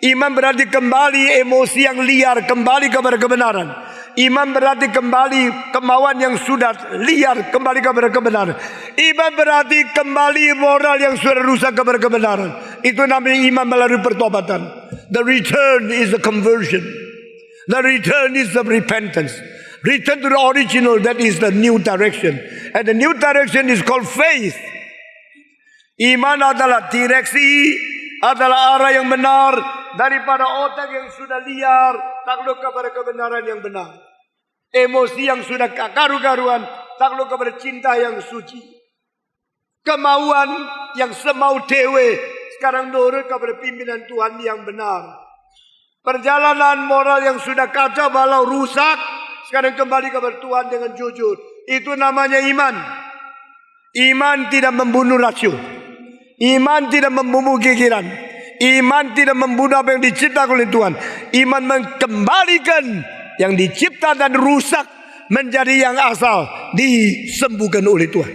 Iman berarti kembali emosi yang liar kembali kepada kebenaran. Iman berarti kembali kemauan yang sudah liar kembali kepada kebenaran. Iman berarti kembali moral yang sudah rusak kepada kebenaran. Itu namanya iman melalui pertobatan. The return is the conversion. The return is the repentance. Return to the original, that is the new direction. And the new direction is called faith. Iman adalah direksi, adalah arah yang benar daripada otak yang sudah liar, takluk kepada kebenaran yang benar. Emosi yang sudah karu-karuan, takluk kepada cinta yang suci. Kemauan yang semau dewe, sekarang nurut kepada pimpinan Tuhan yang benar. Perjalanan moral yang sudah kacau balau rusak, sekarang kembali kepada Tuhan dengan jujur. Itu namanya iman. Iman tidak membunuh rasio. Iman tidak membunuh pikiran. Iman tidak membunuh apa yang diciptakan oleh Tuhan. Iman mengembalikan yang dicipta dan rusak menjadi yang asal, disembuhkan oleh Tuhan.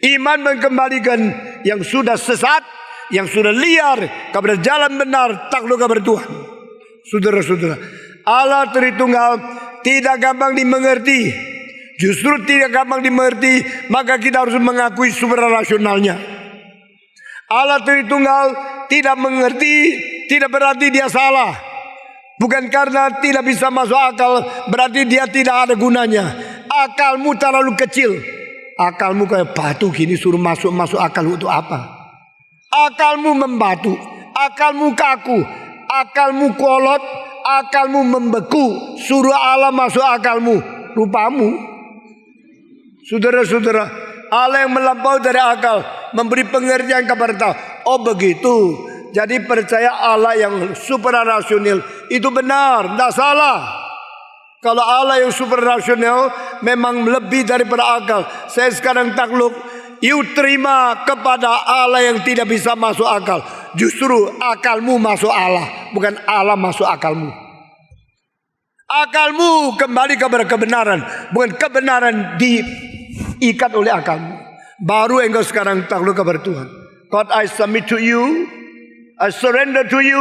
Iman mengembalikan yang sudah sesat, yang sudah liar kepada jalan benar, takluk kepada Tuhan. Saudara-saudara, Allah Tritunggal tidak gampang dimengerti. Justru tidak gampang dimengerti, maka kita harus mengakui sumber rasionalnya. Allah Tritunggal tidak mengerti, tidak berarti dia salah. Bukan karena tidak bisa masuk akal, berarti dia tidak ada gunanya. Akalmu terlalu kecil. Akalmu kayak batu gini, suruh masuk akal untuk apa? Akalmu membatu, akalmu kaku, akalmu kolot, akalmu membeku, suruh Allah masuk akalmu, rupamu. Saudara-saudara, Allah yang melampaui dari akal, memberi pengertian kepada kita. Oh begitu. Jadi percaya Allah yang suprarasional itu benar, tidak salah. Kalau Allah yang suprarasional memang lebih daripada akal. Saya sekarang takluk, you terima kepada Allah yang tidak bisa masuk akal. Justru akalmu masuk Allah, bukan Allah masuk akalmu. Akalmu kembali kepada kebenaran, bukan kebenaran diikat oleh akalmu. Baru engkau sekarang takluk kepada Tuhan. God, I submit to you, I surrender to you,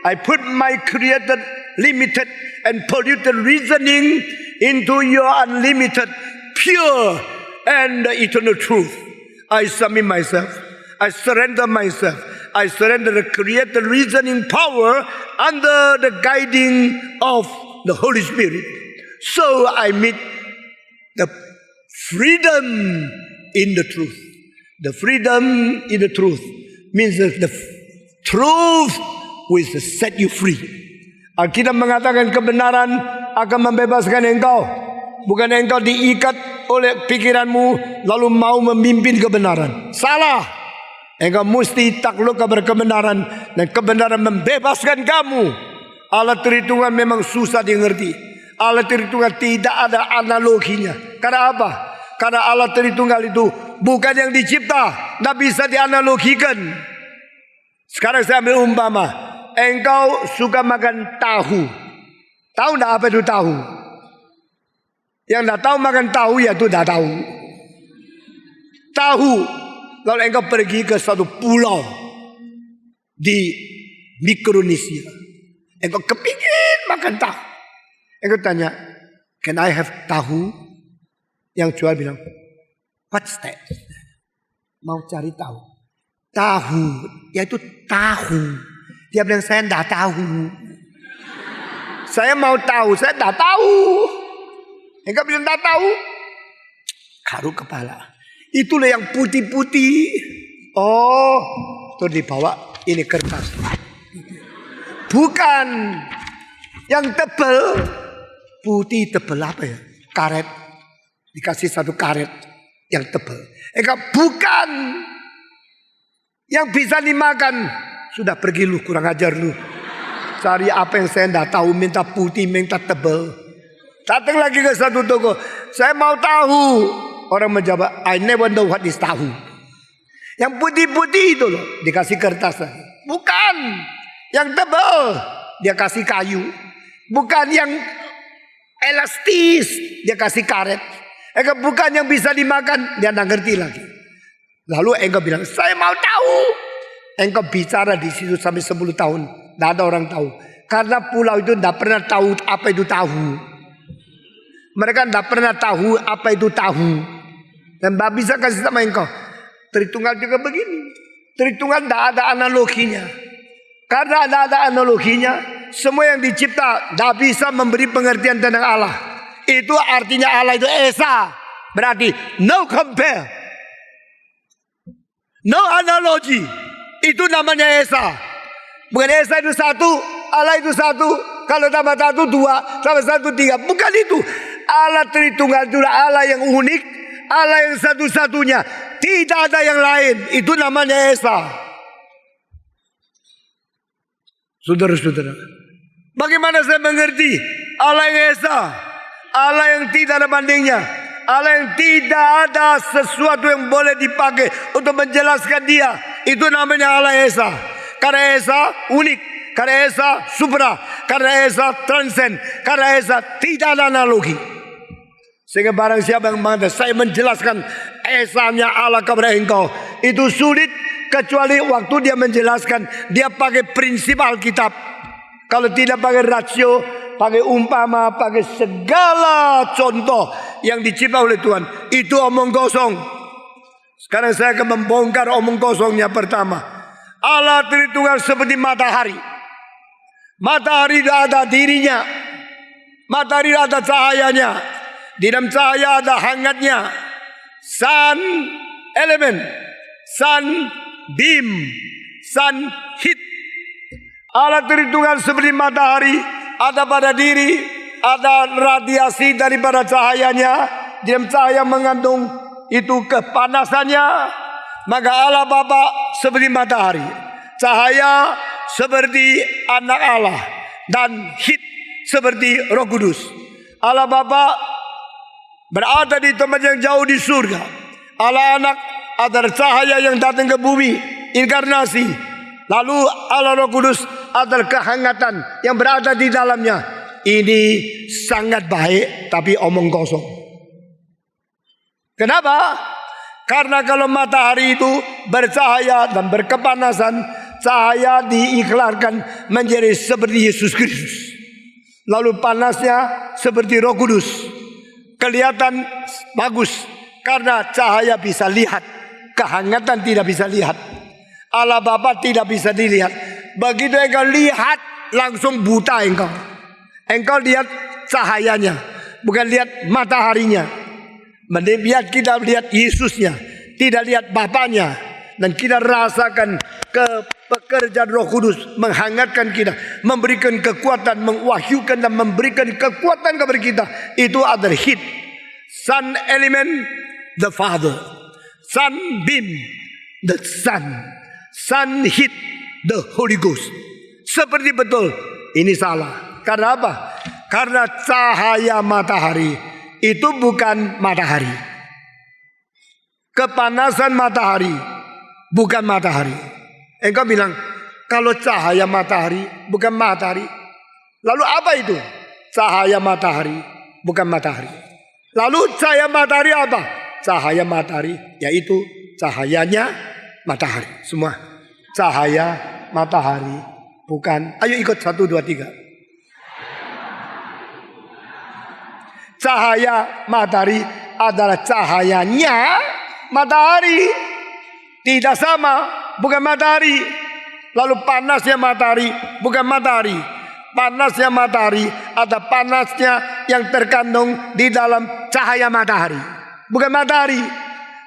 I put my created, limited and polluted reasoning into your unlimited, pure and eternal truth. I submit myself, I surrender myself, I surrender the created reasoning power under the guiding of the Holy Spirit. So I meet the freedom in the truth. The freedom in the truth means that the truth will set you free. Alkitab mengatakan kebenaran akan membebaskan engkau. Bukan engkau diikat oleh pikiranmu lalu mau memimpin kebenaran. Salah. Engkau mesti takluk kepada kebenaran, dan kebenaran membebaskan kamu. Allah Tritunggal memang susah dimengerti. Allah Tritunggal tidak ada analoginya. Karena apa? Karena Allah Tritunggal itu bukan yang dicipta, tidak bisa dianalogikan. Sekarang saya ambil umpama. Engkau suka makan tahu. Tahu tidak apa itu tahu? Yang tidak tahu makan tahu ya itu tidak tahu. Tahu. Kalau engkau pergi ke satu pulau di Mikronesia, engkau kepingin makan tahu. Engkau tanya, can I have tahu? Yang jual bilang, what's that? Mau cari tahu. Tahu, yaitu tahu. Dia bilang, saya tidak tahu. Saya mau tahu, saya tidak tahu. Engkau bilang tidak tahu. Garuk kepala. Itulah yang putih-putih. Oh, itu dibawa ini kertas. Bukan yang tebal. Putih tebal apa ya? Karet. Dikasih satu karet yang tebal. Engkau bukan yang bisa dimakan. Sudah pergi lu, kurang ajar lu. Cari apa yang saya tidak tahu, minta putih, minta tebal. Datang lagi ke satu toko, saya mau tahu. Orang menjawab, I never know what is tahu. Yang putih-putih itu loh, dikasih kertas lagi. Bukan yang tebal, dia kasih kayu. Bukan yang elastis, dia kasih karet. Engkau bukan yang bisa dimakan, dia tidak ngerti lagi. Lalu engkau bilang, saya mau tahu. Engkau bicara di situ sampai 10 tahun, tidak ada orang tahu. Karena pulau itu tidak pernah tahu apa itu tahu. Mereka tidak pernah tahu apa itu tahu. Dan tidak bisa kasih sama engkau. Tritunggal juga begini. Tritunggal tidak ada analoginya. Karena tidak ada analoginya, semua yang dicipta tidak bisa memberi pengertian tentang Allah. Itu artinya Allah itu Esa. Berarti no compare, no analogi. Itu namanya Esa. Bukan Esa itu satu, Allah itu satu. Kalau tambah satu dua, tambah satu tiga. Bukan itu. Allah Tritunggal itulah Allah yang unik, Allah yang satu-satunya. Tidak ada yang lain. Itu namanya Esa. Saudara-saudara, bagaimana saya mengerti Allah yang Esa, Allah yang tidak ada bandingnya, Allah yang tidak ada sesuatu yang boleh dipakai untuk menjelaskan dia. Itu namanya Allah Esa. Karena Esa unik, karena Esa supra, karena Esa transcend, karena Esa tidak ada analogi. Sehingga barang siapa yang mengatakan saya menjelaskan Esanya Allah kepada engkau, itu sulit. Kecuali waktu dia menjelaskan, dia pakai prinsip Alkitab. Kalau tidak pakai rasio, pakai umpama, pakai segala contoh yang dicipta oleh Tuhan, itu omong kosong. Sekarang saya akan membongkar omong kosongnya. Pertama, Allah Tritunggal seperti matahari. Matahari tidak ada dirinya. Matahari tidak ada cahayanya. Di dalam cahaya ada hangatnya. Sun element, sun beam, sun heat. Allah Tritunggal seperti matahari, ada pada diri, ada radiasi daripada cahayanya. Di dalam cahaya mengandung itu kepanasannya. Maka Allah Bapa seperti matahari, cahaya seperti anak Allah, dan heat seperti Roh Kudus. Allah Bapa berada di tempat yang jauh di surga. Allah Anak adalah cahaya yang datang ke bumi, inkarnasi. Lalu Allah Roh Kudus adalah kehangatan yang berada di dalamnya. Ini sangat baik, tapi omong kosong. Kenapa? Karena kalau matahari itu bercahaya dan berkepanasan, cahaya diiklarkan menjadi seperti Yesus Kristus. Lalu panasnya seperti Roh Kudus. Kelihatan bagus karena cahaya bisa lihat, kehangatan tidak bisa lihat. Allah Bapa tidak bisa dilihat. Begitu engkau lihat, langsung buta engkau. Engkau lihat cahayanya, bukan lihat mataharinya. Biar kita lihat Yesusnya, tidak lihat Bapaknya, dan kita rasakan pekerjaan Roh Kudus menghangatkan kita, memberikan kekuatan, mengwahyukan dan memberikan kekuatan kepada kita. Itu adalah heat. Sun element, the Father. Sun beam, the Son. Sun heat, the Holy Ghost. Seperti betul. Ini salah. Karena apa? Karena cahaya matahari itu bukan matahari. Kepanasan matahari bukan matahari. Engkau bilang kalau cahaya matahari bukan matahari. Lalu apa itu? Cahaya matahari bukan matahari. Lalu cahaya matahari apa? Cahaya matahari yaitu cahayanya matahari. Semua cahaya matahari bukan. Ayo ikut 1, 2, 3. Cahaya matahari adalah cahayanya matahari. Tidak sama, bukan matahari. Lalu panasnya matahari bukan matahari. Panasnya matahari ada panasnya yang terkandung di dalam cahaya matahari, bukan matahari.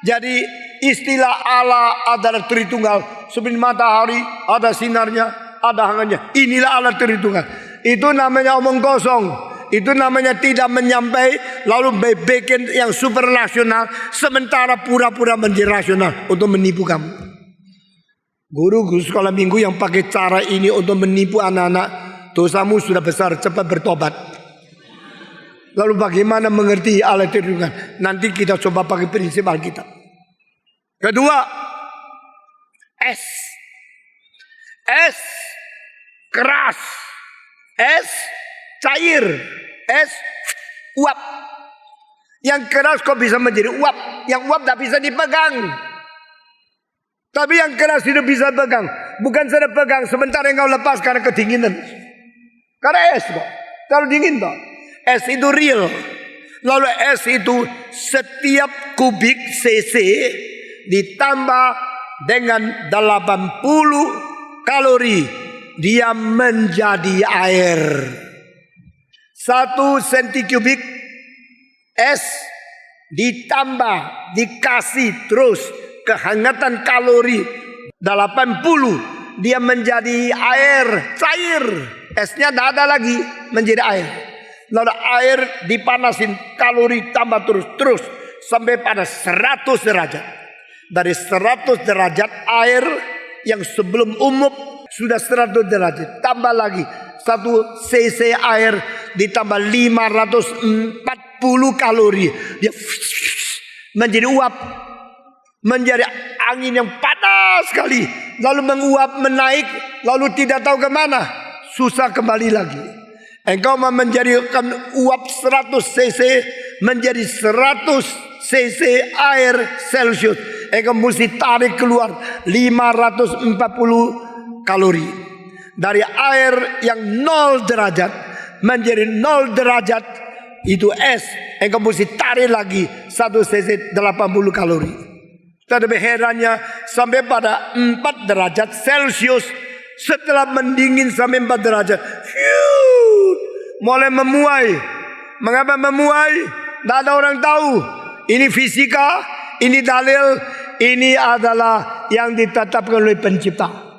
Jadi istilah Allah adalah Tritunggal. Seperti matahari ada sinarnya, ada hangatnya. Inilah Allah Tritunggal. Itu namanya omong kosong. Itu namanya tidak menyampai, lalu bikin yang super rasional, sementara pura-pura menjadi rasional untuk menipu kamu. Guru sekolah minggu yang pakai cara ini untuk menipu anak-anak, dosamu sudah besar, cepat bertobat. Lalu bagaimana mengerti Allah Tritunggal? Nanti kita coba pakai prinsip Alkitab. Kedua, es. Es keras. Es cair. Es uap. Yang keras kok bisa menjadi uap. Yang uap tak bisa dipegang. Tapi yang keras tidak bisa pegang. Bukan saja pegang, sebentar engkau lepas karena kedinginan. Karena es kok. Terlalu dingin kok. Es itu real. Lalu es itu setiap kubik cc ditambah dengan 80 kalori, dia menjadi air. 1 senti kubik es ditambah, dikasih terus kehangatan kalori 80, dia menjadi air cair. Esnya tidak ada lagi, menjadi air. Lalu air dipanasin, kalori tambah terus sampai pada 100 derajat. Dari 100 derajat air yang sebelum umum sudah 100 derajat, tambah lagi 1 cc air ditambah 540 kalori, dia menjadi uap, menjadi angin yang panas sekali, lalu menguap, menaik, lalu tidak tahu kemana, susah kembali lagi. Engkau mau menjadikan uap 100 cc menjadi 100 cc air Celsius, engkau mesti tarik keluar 540 kalori. Dari air yang 0 derajat menjadi 0 derajat, itu es, engkau mesti tarik lagi 1 cc 80 kalori. Tetapi herannya sampai pada 4 derajat Celsius, setelah mendingin sampai 4 derajat, mulai memuai. Mengapa memuai? Tidak ada orang tahu. Ini fisika, ini dalil, ini adalah yang ditetapkan oleh pencipta.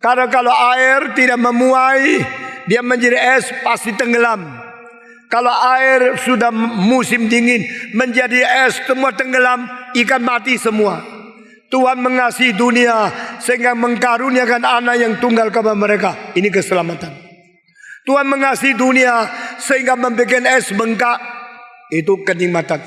Karena kalau air tidak memuai, dia menjadi es pasti tenggelam. Kalau air sudah musim dingin menjadi es semua tenggelam, ikan mati semua. Tuhan mengasihi dunia sehingga mengkaruniakan anak yang tunggal kepada mereka. Ini keselamatan. Tuhan mengasihi dunia sehingga membuat es bengkak. Itu kenikmatan.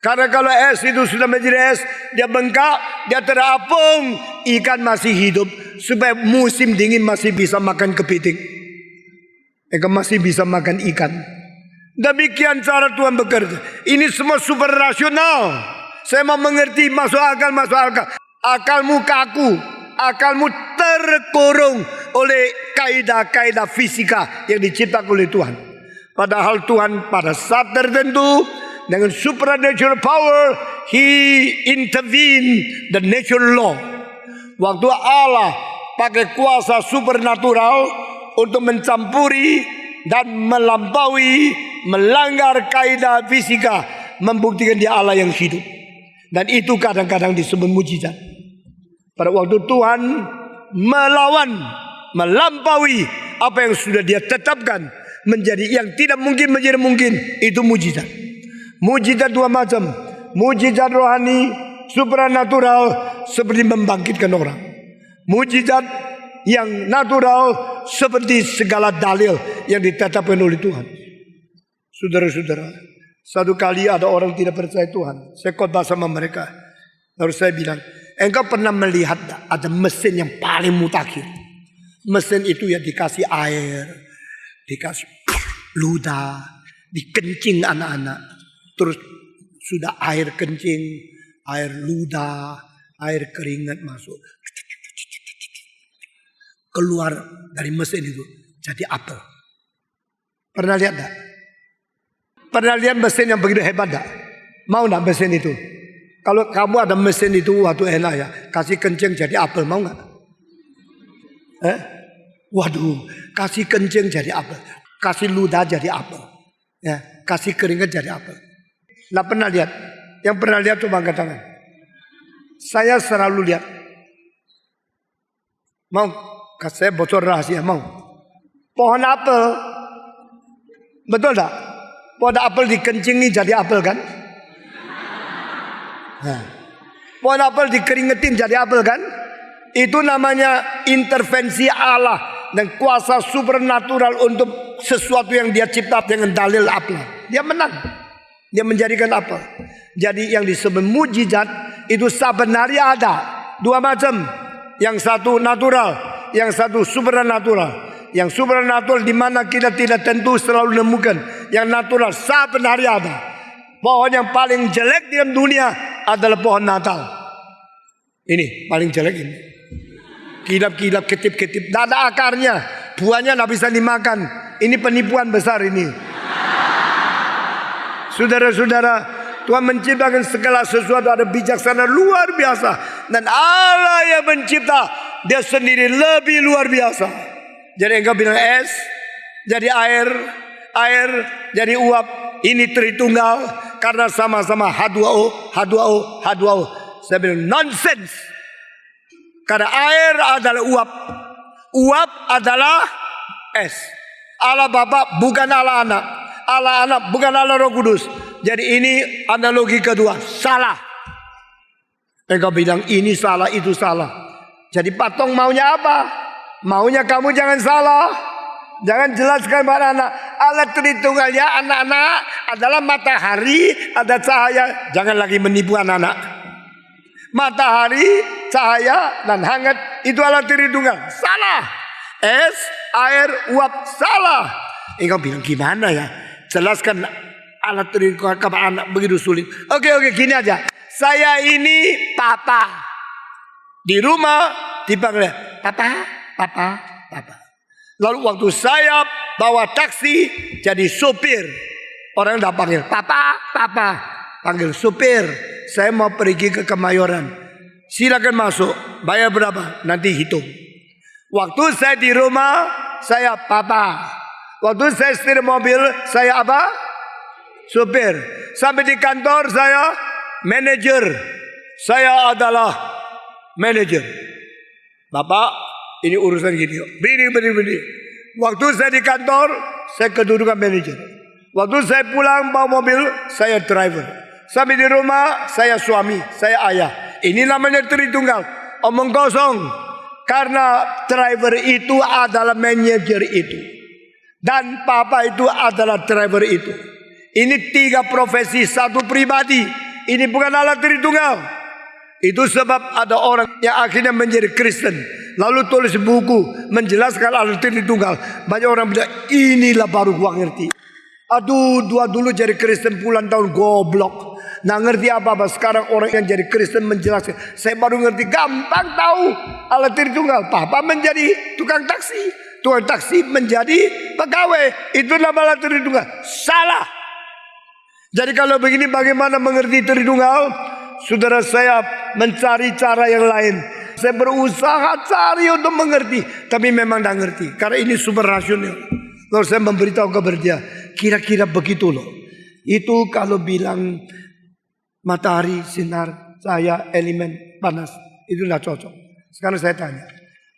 Karena kalau es itu sudah menjadi es, dia bengkak, dia terapung, ikan masih hidup supaya musim dingin masih bisa makan kepiting. Mereka masih bisa makan ikan. Demikian cara Tuhan bekerja. Ini semua super rasional. Saya mau mengerti, masuk akal. Akalmu kaku, akalmu terkurung oleh kaidah-kaidah fisika yang diciptakan oleh Tuhan. Padahal Tuhan pada saat tertentu dengan supernatural power, He intervene the natural law. Waktu Allah pakai kuasa supernatural untuk mencampuri dan melampaui, melanggar kaidah fisika, membuktikan dia Allah yang hidup. Dan itu kadang-kadang disebut mujizat. Pada waktu Tuhan melawan, melampaui apa yang sudah dia tetapkan menjadi yang tidak mungkin menjadi mungkin, itu mujizat. Mujizat dua macam. Mujizat rohani, supernatural, seperti membangkitkan orang. Mujizat yang natural seperti segala dalil yang ditetapkan oleh Tuhan. Saudara-saudara, satu kali ada orang tidak percaya Tuhan. Saya khotbah sama mereka. Lalu saya bilang, engkau pernah melihat ada mesin yang paling mutakhir? Mesin itu ya dikasih air, dikasih ludah, dikencing anak-anak. Terus sudah air kencing, air ludah, air keringat masuk. Keluar dari mesin itu jadi apel. Pernah lihat tak? Pernah lihat mesin yang begitu hebat tak? Mau tak mesin itu? Kalau kamu ada mesin itu waktu enak ya, kasih kencing jadi apel, mau nggak? Waduh, kasih kencing jadi apel, kasih ludah jadi apel, ya, kasih keringat jadi apel. Nggak pernah lihat? Yang pernah lihat coba angkat tangan. Saya selalu lihat. Mau? Saya bocor rahasia, mau? Pohon apel, betul tak? Pohon apel dikencingi jadi apel kan? Nah, pohon apel dikeringetin jadi apel kan? Itu namanya intervensi Allah dan kuasa supernatural untuk sesuatu yang dia cipta dengan dalil apel. Dia menang. Dia menjadikan apel. Jadi yang disebut mujizat itu sebenarnya ada dua macam. Yang satu natural, yang satu supernatural. Yang supernatural di mana kita tidak tentu selalu menemukan. Yang natural sebenarnya ada. Pohon yang paling jelek di dunia adalah pohon Natal. Ini paling jelek ini. Kilap-kilap, ketip-ketip, tidak ada akarnya, buahnya tidak bisa dimakan. Ini penipuan besar ini. Saudara-saudara, Tuhan menciptakan segala sesuatu ada bijaksana luar biasa. Dan Allah yang mencipta, dia sendiri lebih luar biasa. Jadi engkau bilang es, jadi air, air jadi uap. Ini Tritunggal karena sama-sama H2O, H2O, H2O. Saya bilang nonsense. Karena air adalah uap. Uap adalah es. Allah Bapa bukan Allah Anak. Allah Anak bukan Allah Roh Kudus. Jadi ini analogi kedua. Salah. Engkau bilang ini salah, itu salah. Jadi patung maunya apa? Maunya kamu jangan salah. Jangan jelaskan pada anak. Allah Tritunggalnya anak-anak adalah matahari, ada cahaya. Jangan lagi menipu anak-anak. Matahari, cahaya, dan hangat itu Allah Tritunggal. Salah. Es, air, uap, salah. Engkau bilang gimana ya? Jelaskan Allah Tritunggal kepada anak begitu sulit. Oke, gini aja. Saya ini papa. Di rumah dipanggil papa. Lalu waktu saya bawa taksi jadi sopir. Orang tidak panggil papa. Panggil sopir. Saya mau pergi ke Kemayoran. Silakan masuk. Bayar berapa? Nanti hitung. Waktu saya di rumah, saya papa. Waktu saya setir mobil, saya apa? Sopir. Sampai di kantor saya manajer. Saya adalah manajer. Bapak, ini urusan gini. Beri. Waktu saya di kantor, saya kedudukan manajer. Waktu saya pulang bawa mobil, saya driver. Sampai di rumah, saya suami, saya ayah. Ini namanya Tritunggal. Omong kosong. Karena driver itu adalah manajer itu. Dan papa itu adalah driver itu. Ini 3 profesi, 1 pribadi. Ini bukan alat Tritunggal. Itu sebab ada orang yang akhirnya menjadi Kristen, lalu tulis buku menjelaskan alat Tritunggal. Banyak orang bilang inilah baru gua ngerti. Aduh, dulu jadi Kristen puluhan tahun goblok. Nggak ngerti apa-apa. Sekarang orang yang jadi Kristen menjelaskan. Saya baru ngerti, gampang tahu alat Tritunggal. Papa menjadi tukang taksi, tukang taksi menjadi pegawai. Itu nama alat Tritunggal. Salah. Jadi kalau begini bagaimana mengerti Tritunggal? Saudara, saya mencari cara yang lain. Saya berusaha cari untuk mengerti, tapi memang tidak ngerti. Karena ini super rasional. Lalu saya memberitahu kepada dia, kira-kira begitu loh. Itu kalau bilang matahari, sinar, cahaya, elemen, panas, itu tidak cocok. Sekarang saya tanya,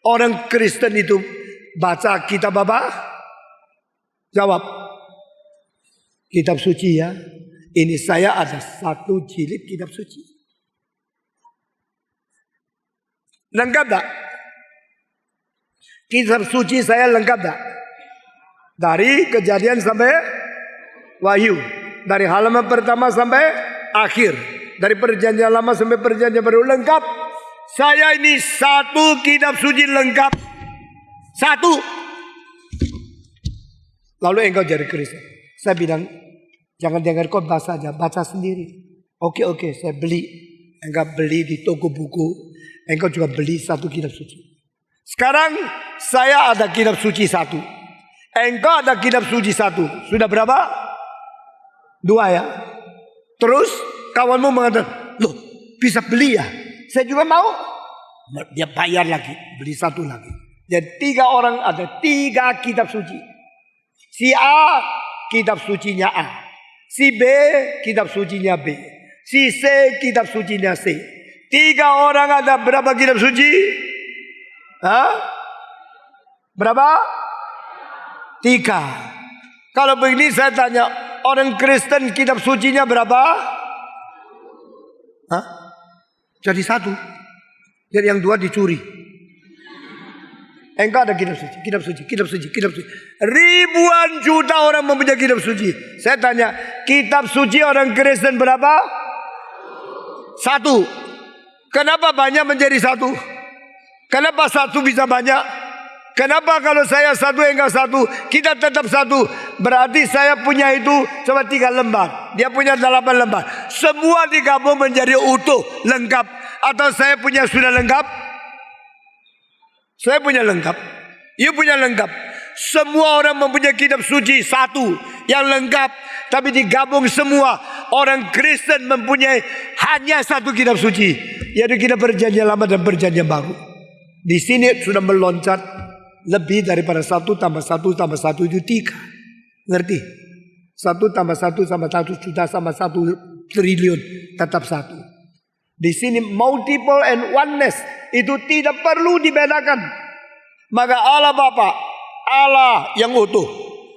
orang Kristen itu baca kitab apa? Jawab, kitab suci ya. Ini saya ada 1 jilid kitab suci. Lengkap tak? Kitab suci saya lengkap tak? Dari Kejadian sampai Wahyu. Dari halaman pertama sampai akhir. Dari perjanjian lama sampai perjanjian baru lengkap. Saya ini 1 kitab suci lengkap. 1. Lalu engkau jadi Kristen. Saya bilang, jangan dengar khotbah saja, baca sendiri. Oke, saya beli. Engkau beli di toko buku. Engkau juga beli 1 kitab suci. Sekarang saya ada kitab suci 1. Engkau ada kitab suci 1. Sudah berapa? 2 ya. Terus kawanmu mengatakan, loh bisa beli ya? Saya juga mau. Dia bayar lagi, beli 1 lagi. Jadi 3 orang ada 3 kitab suci. Si A kitab sucinya A. Si B kitab sucinya B. Si C kitab sucinya C. 3 orang ada berapa kitab suci? Hah? Berapa? 3. Kalau begini saya tanya, orang Kristen kitab sucinya berapa? Hah? Jadi 1. Jadi yang 2 dicuri. Engkau ada kitab suci, kitab suci, kitab suci, kitab suci. Ribuan juta orang mempunyai kitab suci. Saya tanya, kitab suci orang Kristen berapa? 1. Kenapa banyak menjadi 1? Kenapa 1 bisa banyak? Kenapa kalau saya 1 engkau 1, kita tetap 1? Berarti saya punya itu cuma 3 lembar. Dia punya 8 lembar. Semua digabung menjadi utuh, lengkap. Atau saya punya sudah lengkap? Saya punya lengkap. You punya lengkap. Semua orang mempunyai kitab suci 1 yang lengkap, tapi digabung semua. Orang Kristen mempunyai hanya 1 kitab suci, yaitu kitab perjanjian lama dan perjanjian baru. Di sini sudah meloncat lebih daripada 1 tambah 1 tambah 1 itu 3. Ngerti? 1 tambah 1 sama 1 juta sama 1 triliun tetap 1. Di sini multiple and oneness itu tidak perlu dibedakan. Maka Allah Bapa, Allah yang utuh,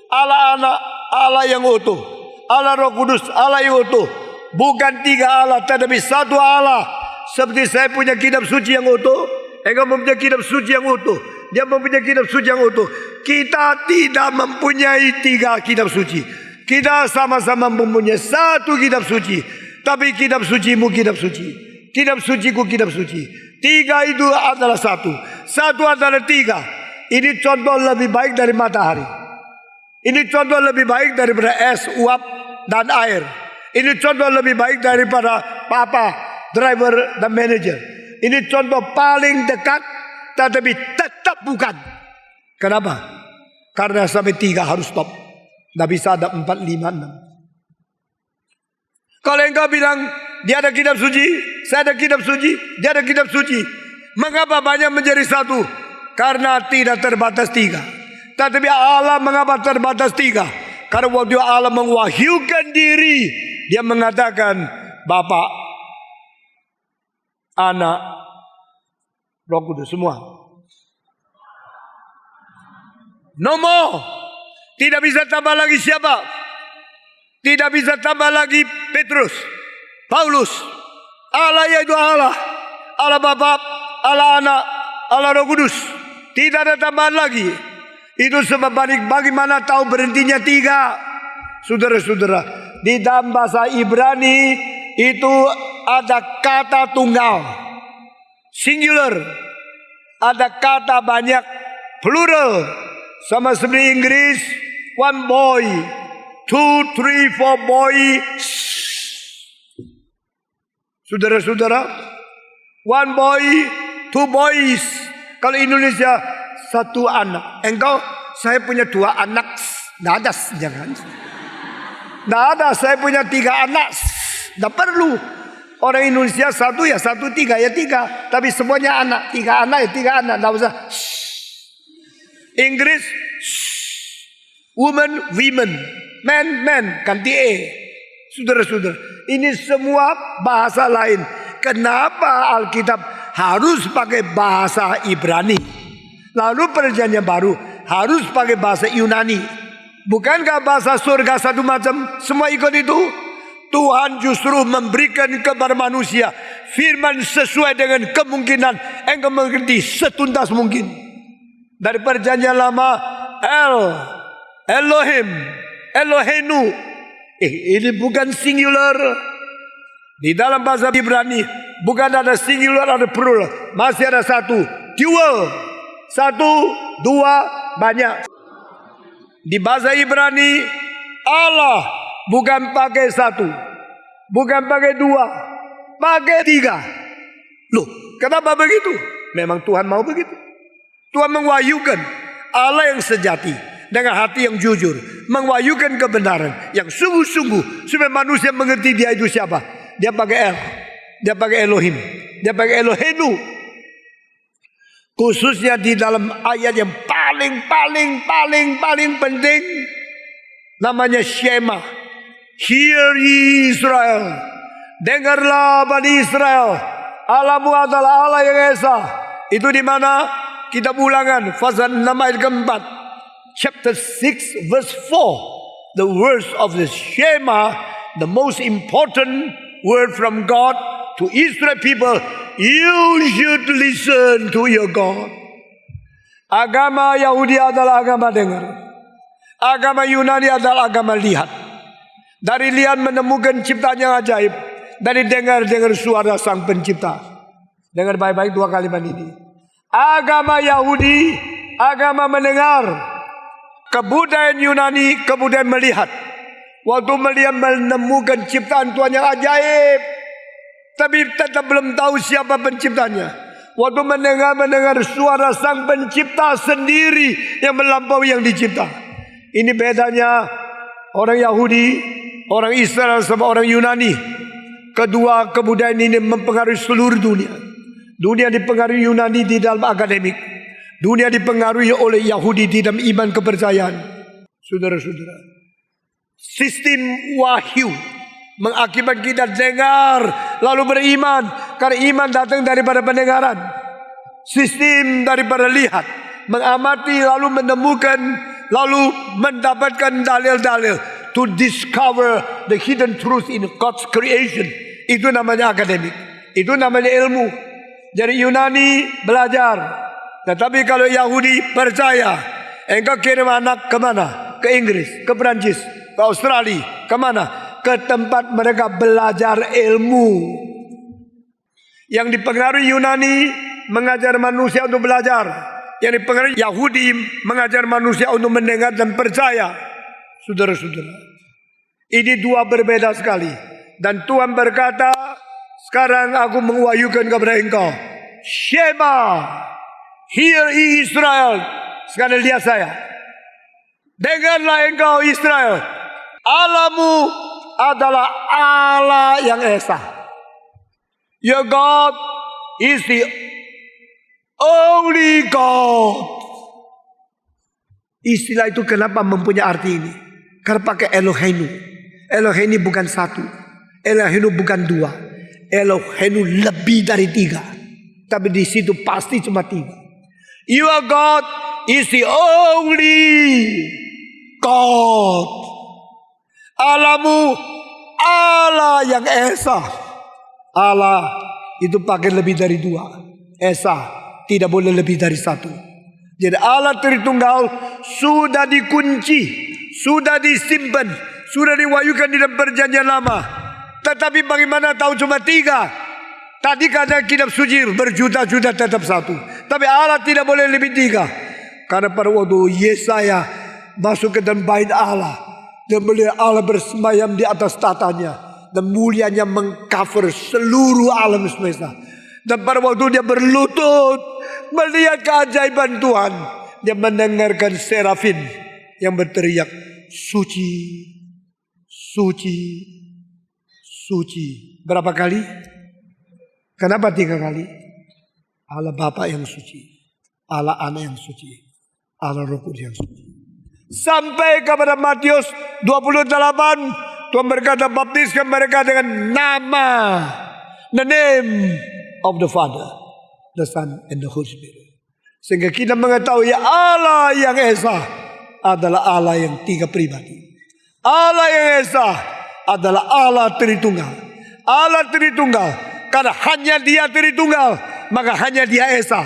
Allah Anak, Allah yang utuh, Allah Roh Kudus, Allah yang utuh. Bukan 3 Allah, tetapi 1 Allah. Seperti saya punya kitab suci yang utuh, engkau mempunyai kitab suci yang utuh, dia mempunyai kitab suci yang utuh. Kita tidak mempunyai 3 kitab suci. Kita sama-sama mempunyai 1 kitab suci. Tapi kitab sucimu kitab suci, kitab suciku kitab suci. 3 itu adalah 1. 1 adalah 3. Ini contoh lebih baik dari matahari. Ini contoh lebih baik daripada es, uap, dan air. Ini contoh lebih baik daripada papa, driver, dan manajer. Ini contoh paling dekat, tetapi tetap bukan. Kenapa? Karena sampai 3 harus stop. Tidak bisa ada 4, 5, 6. Kalau engkau bilang, dia ada kitab suci, saya ada kitab suci, dia ada kitab suci. Mengapa banyak menjadi 1? Karena tidak terbatas 3. Tetapi Allah mengapa terbatas 3? Karena waktu Allah mewahyukan diri, dia mengatakan Bapa, Anak, Roh Kudus semua. No more. Tidak bisa tambah lagi siapa? Tidak bisa tambah lagi Petrus, Paulus. Allah yaitu Allah. Allah Bapa, Allah Anak, Allah Roh Kudus. Tidak ada tambahan lagi. Itu sebab bagaimana tahu berhentinya 3. Saudara-saudara, di dalam bahasa Ibrani itu ada kata tunggal, singular. Ada kata banyak, plural. Sama seperti Inggris, one boy, 2, 3, 4 boys. Saudara-saudara, one boy, 2 boys. Kalau Indonesia, 1 anak. Engkau, saya punya 2 anak. Nggak ada, jangan. Nggak ada, saya punya 3 anak. Nggak perlu. Orang Indonesia 1 ya 1, 3 ya 3. Tapi semuanya anak. 3 anak ya 3 anak. Nggak usah. Inggris, woman, women, man, ganti E. Saudara-saudara, ini semua bahasa lain. Kenapa Alkitab harus pakai bahasa Ibrani? Lalu perjanjian baru harus pakai bahasa Yunani. Bukankah bahasa surga satu macam? Semua ikut itu. Tuhan justru memberikan kepada manusia firman sesuai dengan kemungkinan. Engkau mengerti setuntas mungkin. Dari perjanjian lama, Elohim, Elohenu. Ini bukan singular. Di dalam bahasa Ibrani bukan ada singular, ada plural. Masih ada 1, dual. 1, 2, banyak. Di bahasa Ibrani Allah bukan pakai 1, bukan pakai 2, pakai 3. Loh, kenapa begitu? Memang Tuhan mau begitu. Tuhan menwahyukan Allah yang sejati dengan hati yang jujur, menwahyukan kebenaran yang sungguh-sungguh supaya manusia mengerti dia itu siapa. Dia pakai El, dia pakai Elohim, dia pakai Elohenu. Khususnya di dalam ayat yang paling penting, namanya Shema. Hear ye Israel, dengarlah Bani Israel, Allahmu adalah Allah yang esa. Itu di mana? Kitab Ulangan pasal 6 ayat keempat, chapter 6 verse 4. The words of the Shema, the most important word from God to Israel people. You should listen to your God. Agama Yahudi adalah agama dengar. Agama Yunani adalah agama lihat. Dari lihat menemukan ciptaan yang ajaib. Dari dengar suara sang pencipta. Dengar baik-baik 2 kalimat ini. Agama Yahudi, agama mendengar. Kebudayaan Yunani, kebudayaan melihat. Waktu melihat menemukan ciptaan Tuhan yang ajaib, tapi tetap belum tahu siapa penciptanya. Waktu mendengar suara sang pencipta sendiri yang melampaui yang dicipta. Ini bedanya orang Yahudi, orang Israel sama orang Yunani. Kedua kebudayaan ini mempengaruhi seluruh dunia. Dunia dipengaruhi Yunani di dalam akademik. Dunia dipengaruhi oleh Yahudi di dalam iman kepercayaan. Saudara-saudara, sistem wahyu mengakibatkan kita dengar lalu beriman. Karena iman datang daripada pendengaran. Sistem daripada lihat, mengamati lalu menemukan, lalu mendapatkan dalil-dalil. To discover the hidden truth in God's creation. Itu namanya akademik. Itu namanya ilmu. Jadi Yunani belajar. Tetapi kalau Yahudi percaya. Engkau kirim anak kemana? Ke Inggris, ke Perancis, ke Australia. Kemana? Ke tempat mereka belajar ilmu. Yang dipengaruhi Yunani mengajar manusia untuk belajar. Yang dipengaruhi Yahudi mengajar manusia untuk mendengar dan percaya. Saudara-saudara, ini 2 berbeda sekali. Dan Tuhan berkata, sekarang aku mewahyukan kepada engkau, Shema, hear ye Israel. Sekarang lihat saya. Dengarlah engkau Israel. Allahmu adalah Allah yang esa. Your God is the only God. Istilah itu kenapa mempunyai arti ini? Karena pakai Elohenu. Elohenu bukan 1. Elohenu bukan 2. Elohenu lebih dari 3. Tapi di situ pasti cuma 3. Your God is the only God. Allahmu Allah yang Esa. Allah itu pakai lebih dari dua. Esa tidak boleh lebih dari satu. Jadi Allah Tritunggal sudah dikunci, sudah disimpan, sudah diwahyukan di dalam perjanjian lama. Tetapi bagaimana tahu cuma tiga? Tadi kata kitab suci berjuta-juta tetap satu. Tapi Allah tidak boleh lebih tiga. Karena pada waktu Yesaya masuk ke dalam bait Allah, dan melihat Allah bersemayam di atas tatanya, dan mulianya mengcover seluruh alam semesta. Dan pada waktu dia berlutut melihat keajaiban Tuhan, dia mendengarkan serafin yang berteriak, suci, suci, suci. Berapa kali? Kenapa 3 kali? Allah Bapa yang suci, Allah Anak yang suci, Allah Roh Kudus yang suci. Sampai kepada Matius 28, Tuhan berkata, baptiskan mereka dengan nama, the name of the Father, the Son, and the Holy Spirit. Sehingga kita mengetahui Allah yang Esa adalah Allah yang 3 pribadi. Allah yang Esa adalah Allah Tritunggal. Allah Tritunggal, karena hanya Dia Tritunggal, maka hanya Dia Esa.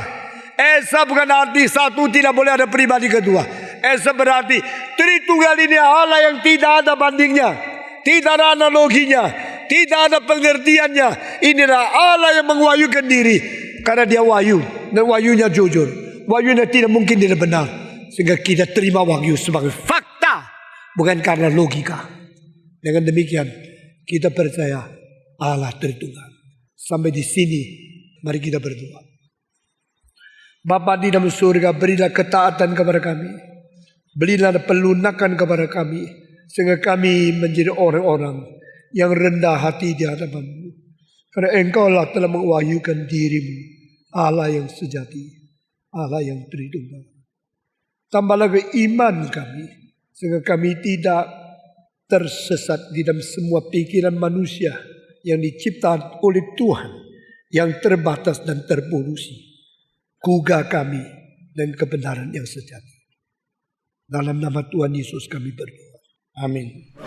Esa bukan arti satu tidak boleh ada pribadi kedua. Esa berarti Tritunggal ini Allah yang tidak ada bandingnya, tidak ada analoginya, tidak ada pengertiannya. Inilah Allah yang mengahyukan diri, karena Dia wahyu, dan wahyunya jujur, wahyunya tidak mungkin tidak benar. Sehingga kita terima wahyu sebagai fakta, bukan karena logika. Dengan demikian kita percaya Allah Tritunggal. Sampai di sini mari kita berdoa. Bapa di dalam surga, berilah ketaatan kepada kami, berilah pelunakan kepada kami, sehingga kami menjadi orang-orang yang rendah hati di hadapan-Mu. Karena Engkaulah telah mewahyukan diri-Mu, Allah yang sejati, Allah yang Tritunggal. Tambahlah iman kami, sehingga kami tidak tersesat di dalam semua pikiran manusia yang diciptakan oleh Tuhan, yang terbatas dan terpolusi. Gugah kami dan kebenaran yang sejati. Dalam nama Tuhan Yesus kami berdoa. Amin.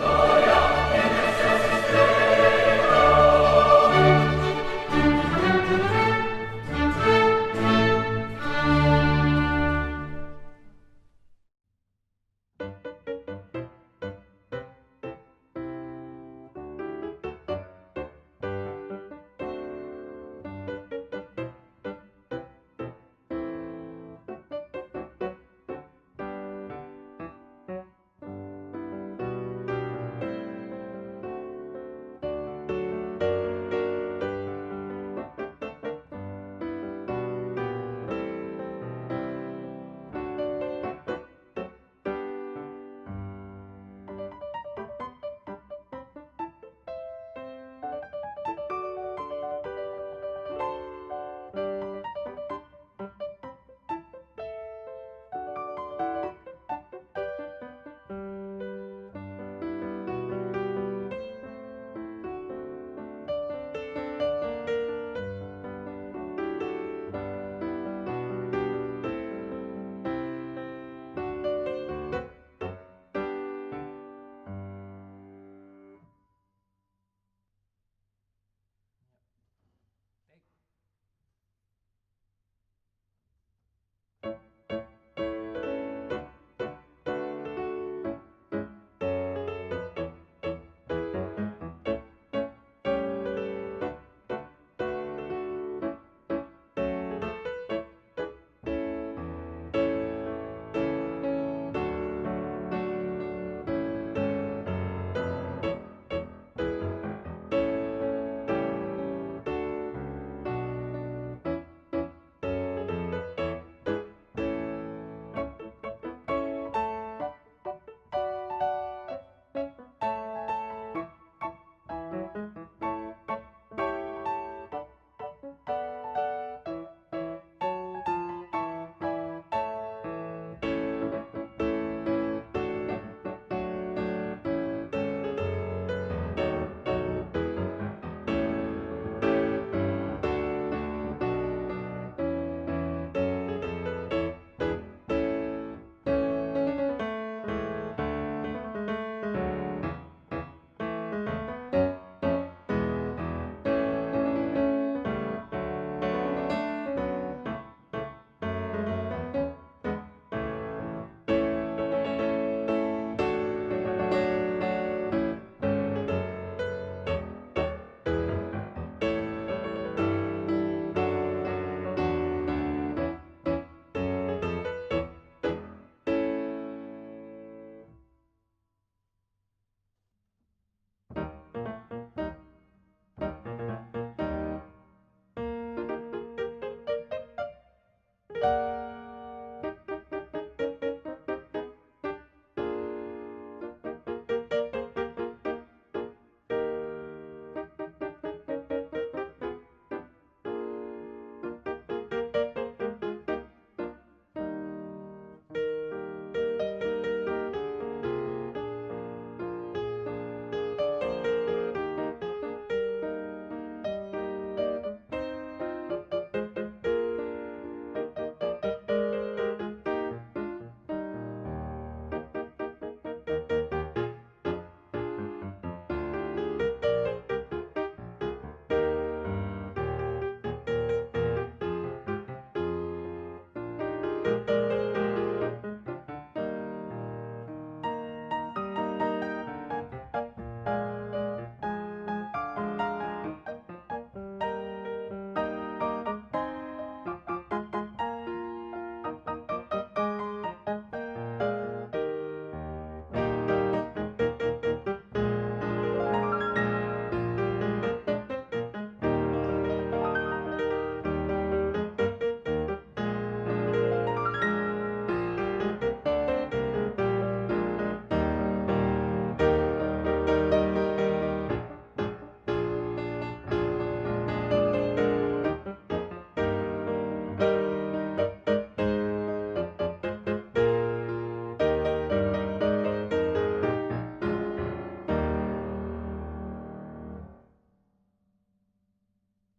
Amin.